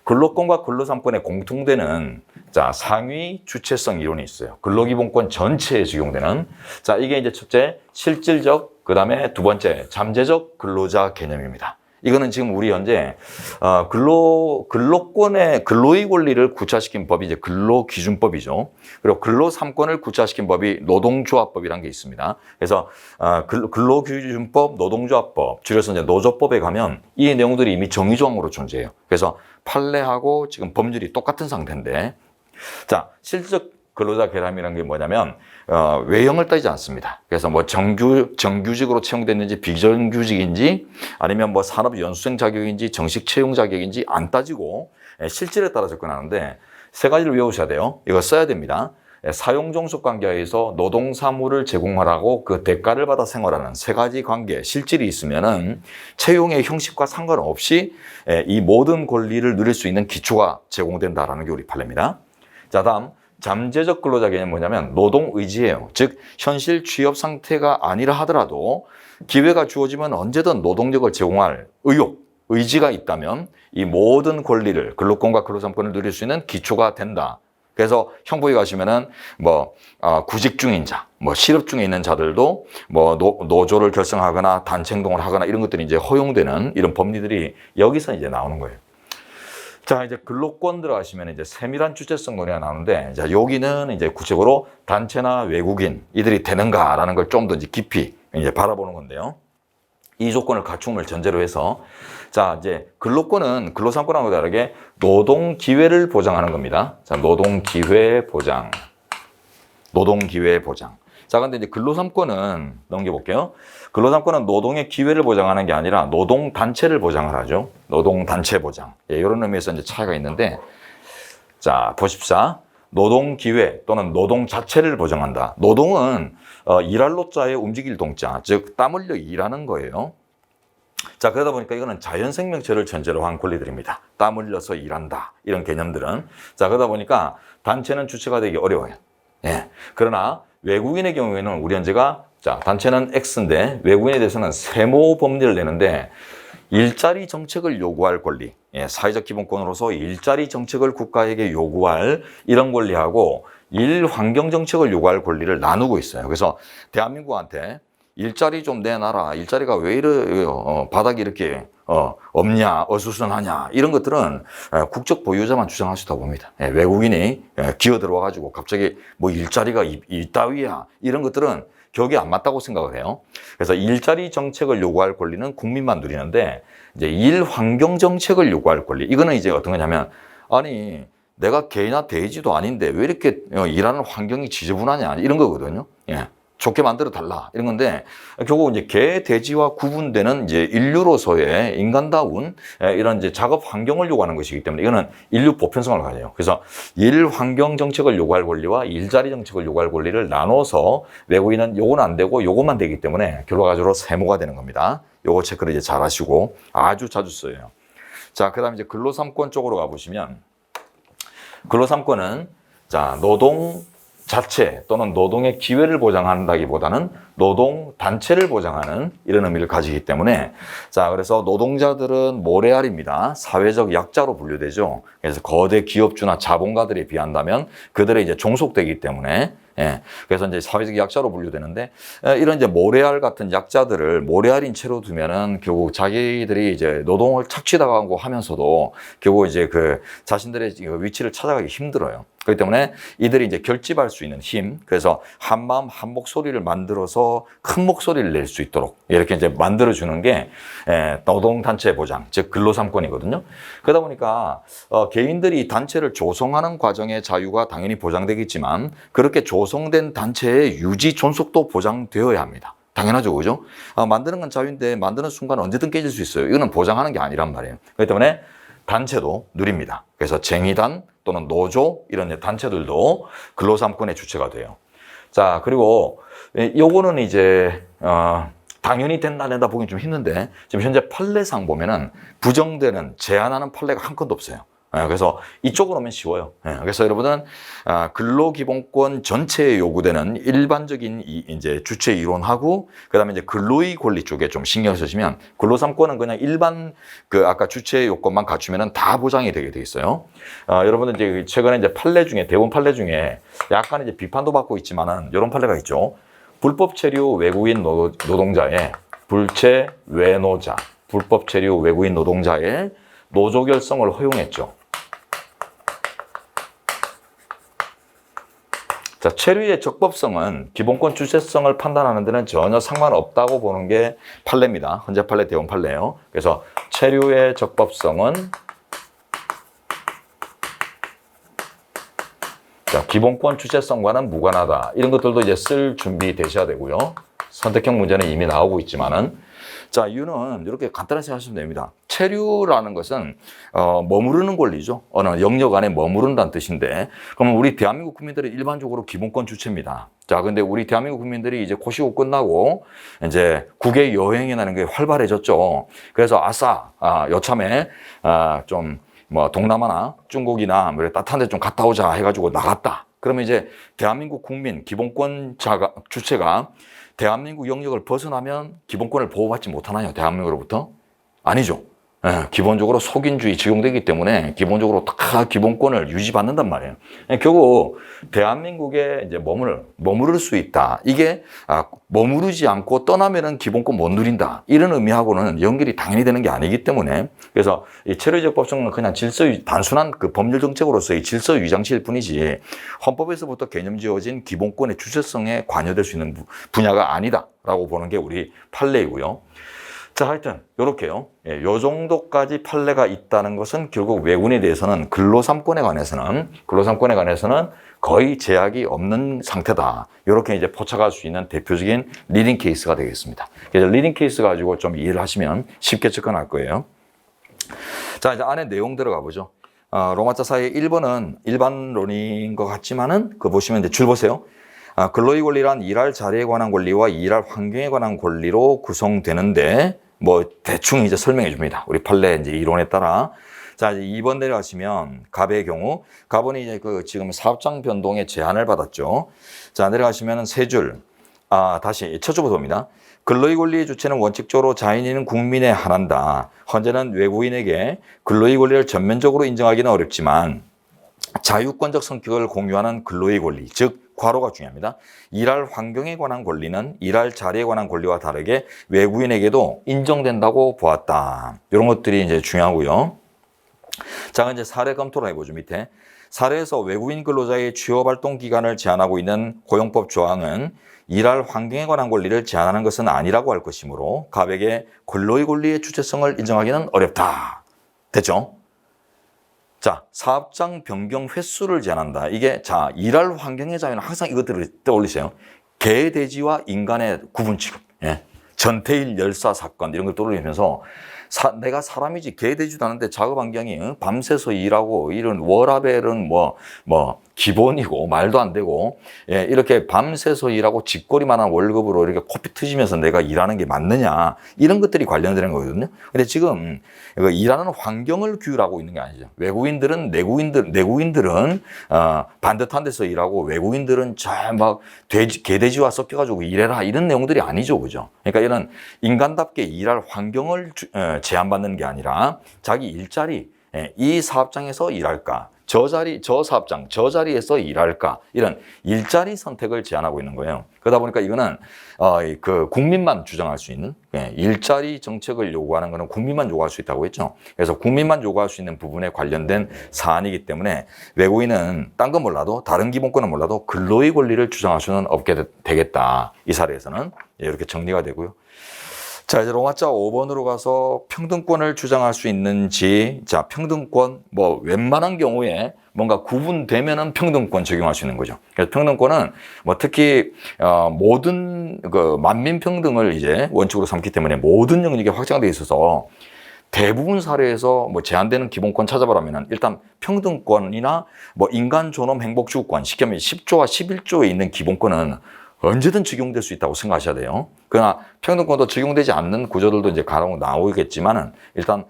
근로권과 근로삼권에 공통되는 자 상위 주체성 이론이 있어요. 근로기본권 전체에 적용되는 자 이게 이제 첫째 실질적 그다음에 두 번째 잠재적 근로자 개념입니다. 이거는 지금 우리 현재 근로권의 근로의 권리를 구체화시킨 법이 이제 근로기준법이죠. 그리고 근로삼권을 구체화시킨 법이 노동조합법이라는 게 있습니다. 그래서 근로기준법, 노동조합법, 줄여서 이제 노조법에 가면 이 내용들이 이미 정의조항으로 존재해요. 그래서 판례하고 지금 법률이 똑같은 상태인데, 자 실질적 근로자 결함이라는 게 뭐냐면 외형을 따지지 않습니다. 그래서 뭐 정규직으로 채용됐는지 비정규직인지 아니면 뭐 산업 연수생 자격인지 정식 채용 자격인지 안 따지고 실질에 따라 접근하는데 세 가지를 외우셔야 돼요. 이거 써야 됩니다. 사용종속 관계에서 노동사무를 제공하라고 그 대가를 받아 생활하는 세 가지 관계, 실질이 있으면은 채용의 형식과 상관없이 이 모든 권리를 누릴 수 있는 기초가 제공된다라는 게 우리 판례입니다. 자, 다음 잠재적 근로자 개념은 뭐냐면 노동 의지예요. 즉 현실 취업 상태가 아니라 하더라도 기회가 주어지면 언제든 노동력을 제공할 의지가 있다면 이 모든 권리를 근로권과 근로삼권을 누릴 수 있는 기초가 된다. 그래서 형법에 가시면은 구직 중인 자, 실업 중에 있는 자들도 노조를 결성하거나 단체 행동을 하거나 이런 것들이 이제 허용되는 이런 법리들이 여기서 이제 나오는 거예요. 자, 이제 근로권 들어가시면 이제 세밀한 주체성 논의가 나오는데, 자, 여기는 이제 구체적으로 단체나 외국인 이들이 되는가라는 걸 좀 더 깊이 이제 바라보는 건데요. 이 조건을 갖춤을 전제로 해서 자 이제 근로권은 근로삼권하고 다르게 노동 기회를 보장하는 겁니다. 자 노동 기회 보장. 자 근데 이제 근로삼권은 넘겨볼게요. 근로삼권은 노동의 기회를 보장하는 게 아니라 노동 단체를 보장을 하죠. 노동 단체 보장. 이런 의미에서 이제 차이가 있는데 자 보십사. 노동 기회 또는 노동 자체를 보장한다. 노동은 일할 노자의 움직일 동자, 즉 땀 흘려 일하는 거예요. 자 그러다 보니까 이거는 자연생명체를 전제로 한 권리들입니다. 땀 흘려서 일한다 이런 개념들은. 자 그러다 보니까 단체는 주체가 되기 어려워요. 그러나 외국인의 경우에는 우리 현재가 자 단체는 X인데 외국인에 대해서는 세모 법리를 내는데 일자리 정책을 요구할 권리, 사회적 기본권으로서 일자리 정책을 국가에게 요구할 이런 권리하고 일 환경 정책을 요구할 권리를 나누고 있어요. 그래서 대한민국한테 일자리 좀 내놔라. 일자리가 왜 이래요? 바닥이 이렇게 없냐, 어수선하냐 이런 것들은 국적 보유자만 주장할 수 있다고 봅니다. 외국인이 기어 들어와가지고 갑자기 뭐 일자리가 이따위야 이런 것들은 격이 안 맞다고 생각을 해요. 그래서 일자리 정책을 요구할 권리는 국민만 누리는데 이제 일 환경 정책을 요구할 권리 이거는 이제 어떤 거냐면 아니 내가 개나 돼지도 아닌데 왜 이렇게 일하는 환경이 지저분하냐 이런 거거든요. 좋게 만들어 달라 이런 건데 결국 이제 개, 돼지와 구분되는 이제 인류로서의 인간다운 이런 이제 작업 환경을 요구하는 것이기 때문에 이거는 인류 보편성을 가져요. 그래서 일 환경 정책을 요구할 권리와 일자리 정책을 요구할 권리를 나눠서 외국인은 요건 안 되고 요것만 되기 때문에 결과적으로 세모가 되는 겁니다. 요거 체크를 이제 잘 하시고 아주 자주 써요. 자, 그다음에 이제 근로삼권 쪽으로 가보시면 근로삼권은 자 노동 자체 또는 노동의 기회를 보장한다기보다는 노동 단체를 보장하는 이런 의미를 가지기 때문에 자, 그래서 노동자들은 모래알입니다. 사회적 약자로 분류되죠. 그래서 거대 기업주나 자본가들에 비한다면 그들의 이제 종속되기 때문에 그래서 이제 사회적 약자로 분류되는데 이런 이제 모래알 같은 약자들을 모래알인 채로 두면은 결국 자기들이 이제 노동을 착취당하고 하면서도 결국 이제 그 자신들의 위치를 찾아가기 힘들어요. 그렇기 때문에 이들이 이제 결집할 수 있는 힘, 그래서 한 마음 한 목소리를 만들어서 큰 목소리를 낼 수 있도록 이렇게 이제 만들어주는 게 노동단체 보장, 즉 근로삼권이거든요. 그러다 보니까 개인들이 단체를 조성하는 과정의 자유가 당연히 보장되겠지만 그렇게 조성된 단체의 유지 존속도 보장되어야 합니다. 당연하죠, 그죠? 만드는 건 자유인데 만드는 순간 언제든 깨질 수 있어요. 이거는 보장하는 게 아니란 말이에요. 그렇기 때문에 단체도 누립니다. 그래서 쟁의단 또는 노조 이런 단체들도 근로삼권의 주체가 돼요. 자, 그리고 요거는 이제 당연히 된다 안 된다 보기 좀 힘든데 지금 현재 판례상 보면은 부정되는 제한하는 판례가 한 건도 없어요. 그래서 이쪽으로 오면 쉬워요. 그래서 여러분은 근로기본권 전체에 요구되는 일반적인 이제 주체 이론하고 그다음에 이제 근로의 권리 쪽에 좀 신경 쓰시면 근로삼권은 그냥 일반 그 아까 주체 요건만 갖추면은 다 보장이 되게 돼 있어요. 여러분들 이제 최근에 이제 판례 중에 대법원 판례 중에 약간 이제 비판도 받고 있지만은 이런 판례가 있죠. 불법 체류 외국인 노동자의 불체 외노자, 불법 체류 외국인 노동자의 노조 결성을 허용했죠. 자, 체류의 적법성은 기본권 주체성을 판단하는 데는 전혀 상관없다고 보는 게 판례입니다. 헌재 판례, 대법원 판례예요. 그래서 체류의 적법성은 자, 기본권 주체성과는 무관하다. 이런 것들도 이제 쓸 준비 되셔야 되고요. 선택형 문제는 이미 나오고 있지만은 자, 이유는 이렇게 간단하게 생각하시면 됩니다. 체류라는 것은 머무르는 권리죠. 어느 영역 안에 머무른다는 뜻인데 그러면 우리 대한민국 국민들은 일반적으로 기본권 주체입니다. 자, 근데 우리 대한민국 국민들이 이제 고시고 끝나고 이제 국외 여행이라는 게 활발해졌죠. 그래서 아싸, 여참에 좀 뭐 동남아나 중국이나 뭐 따뜻한 데 좀 갔다 오자 해가지고 나갔다. 그러면 이제 대한민국 국민 기본권 주체가 대한민국 영역을 벗어나면 기본권을 보호받지 못하나요? 대한민국으로부터? 아니죠. 기본적으로 속인주의 적용되기 때문에 기본적으로 다 기본권을 유지받는단 말이에요. 결국 대한민국에 이제 머무를 수 있다. 이게 머무르지 않고 떠나면은 기본권 못 누린다. 이런 의미하고는 연결이 당연히 되는 게 아니기 때문에 그래서 이 체류적 법성은 그냥 단순한 그 법률 정책으로서의 질서 유지장치일 뿐이지 헌법에서부터 개념 지어진 기본권의 주체성에 관여될 수 있는 분야가 아니다라고 보는 게 우리 판례이고요. 자, 하여튼 요렇게요. 요 정도까지 판례가 있다는 것은 결국 외국인에 대해서는 근로삼권에 관해서는 거의 제약이 없는 상태다. 요렇게 이제 포착할 수 있는 대표적인 리딩 케이스가 되겠습니다. 그래서 리딩 케이스 가지고 좀 이해를 하시면 쉽게 접근할 거예요. 자, 이제 안에 내용 들어가 보죠. 로마자 사의 1번은 일반론인 것 같지만은 그거 보시면 이제 줄 보세요. 근로의 권리란 일할 자리에 관한 권리와 일할 환경에 관한 권리로 구성되는데 뭐 대충 이제 설명해 줍니다. 우리 판례 이제 이론에 따라. 자, 이제 2번 내려가시면 갑의 경우 갑은 이제 그 지금 사업장 변동에 제한을 받았죠. 자, 내려가시면은 세 줄. 다시 첫 줄부터 봅니다. 근로의 권리의 주체는 원칙적으로 자인인 국민에 한한다. 현재는 외국인에게 근로의 권리를 전면적으로 인정하기는 어렵지만 자유권적 성격을 공유하는 근로의 권리, 즉 괄호가 중요합니다. 일할 환경에 관한 권리는 일할 자리에 관한 권리와 다르게 외국인에게도 인정된다고 보았다. 이런 것들이 이제 중요하고요. 자, 이제 사례 검토를 해보죠. 밑에 사례에서 외국인 근로자의 취업활동 기간을 제한하고 있는 고용법 조항은 일할 환경에 관한 권리를 제한하는 것은 아니라고 할 것이므로 갑에게 근로의 권리의 주체성을 인정하기는 어렵다. 됐죠? 자, 사업장 변경 횟수를 제한한다. 이게 자, 일할 환경의 자유는 항상 이것들을 떠올리세요. 개, 돼지와 인간의 구분 취급. 전태일 열사 사건 이런 걸 떠올리면서 내가 사람이지 개 되지도 않는데 작업 환경이 밤새서 일하고 이런 워라벨은 뭐 기본이고 말도 안 되고 예, 이렇게 밤새서 일하고 집거리만한 월급으로 이렇게 코피 트시면서 내가 일하는 게 맞느냐 이런 것들이 관련되는 거거든요. 근데 지금 일하는 환경을 규율하고 있는 게 아니죠. 내국인들은 반듯한 데서 일하고 외국인들은 저 막 개돼지와 섞여가지고 일해라 이런 내용들이 아니죠, 그죠? 그러니까 이런 인간답게 일할 환경을 제한받는 게 아니라 자기 일자리 이 사업장에서 일할까? 저 사업장, 저 자리에서 일할까? 이런 일자리 선택을 제한하고 있는 거예요. 그러다 보니까 이거는, 그 국민만 주장할 수 있는, 일자리 정책을 요구하는 거는 국민만 요구할 수 있다고 했죠. 그래서 국민만 요구할 수 있는 부분에 관련된 사안이기 때문에 외국인은 딴 건 몰라도, 다른 기본권은 몰라도 근로의 권리를 주장할 수는 없게 되겠다. 이 사례에서는 이렇게 정리가 되고요. 자, 이제 로마자 5번으로 가서 평등권을 주장할 수 있는지, 자, 평등권, 뭐, 웬만한 경우에 뭔가 구분되면은 평등권 적용할 수 있는 거죠. 그래서 평등권은 뭐 특히, 모든 만민평등을 이제 원칙으로 삼기 때문에 모든 영역에 확장되어 있어서 대부분 사례에서 뭐 제한되는 기본권 찾아보라면은 일단 평등권이나 뭐 인간 존엄 행복 주권, 쉽게 말하면 10조와 11조에 있는 기본권은 언제든 적용될 수 있다고 생각하셔야 돼요. 그러나 평등권도 적용되지 않는 구조들도 이제 간혹 나오겠지만은 일단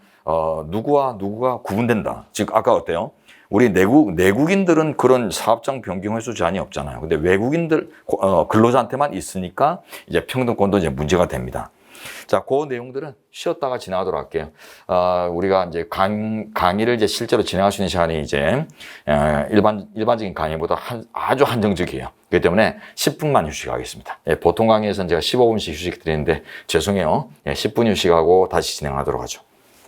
누구와 누구가 구분된다. 즉 아까 어때요? 우리 내국인들은 그런 사업장 변경 횟수 제한이 없잖아요. 근데 외국인들 근로자한테만 있으니까 이제 평등권도 이제 문제가 됩니다. 자, 그 내용들은 쉬었다가 지나가도록 할게요. 우리가 이제 강의를 이제 실제로 진행할 수 있는 시간이 이제 일반적인 강의보다 아주 한정적이에요. 그렇기 때문에 10분만 휴식하겠습니다. 예, 보통 강의에서는 제가 15분씩 휴식 드리는데 죄송해요. 예, 10분 휴식하고 다시 진행하도록 하죠.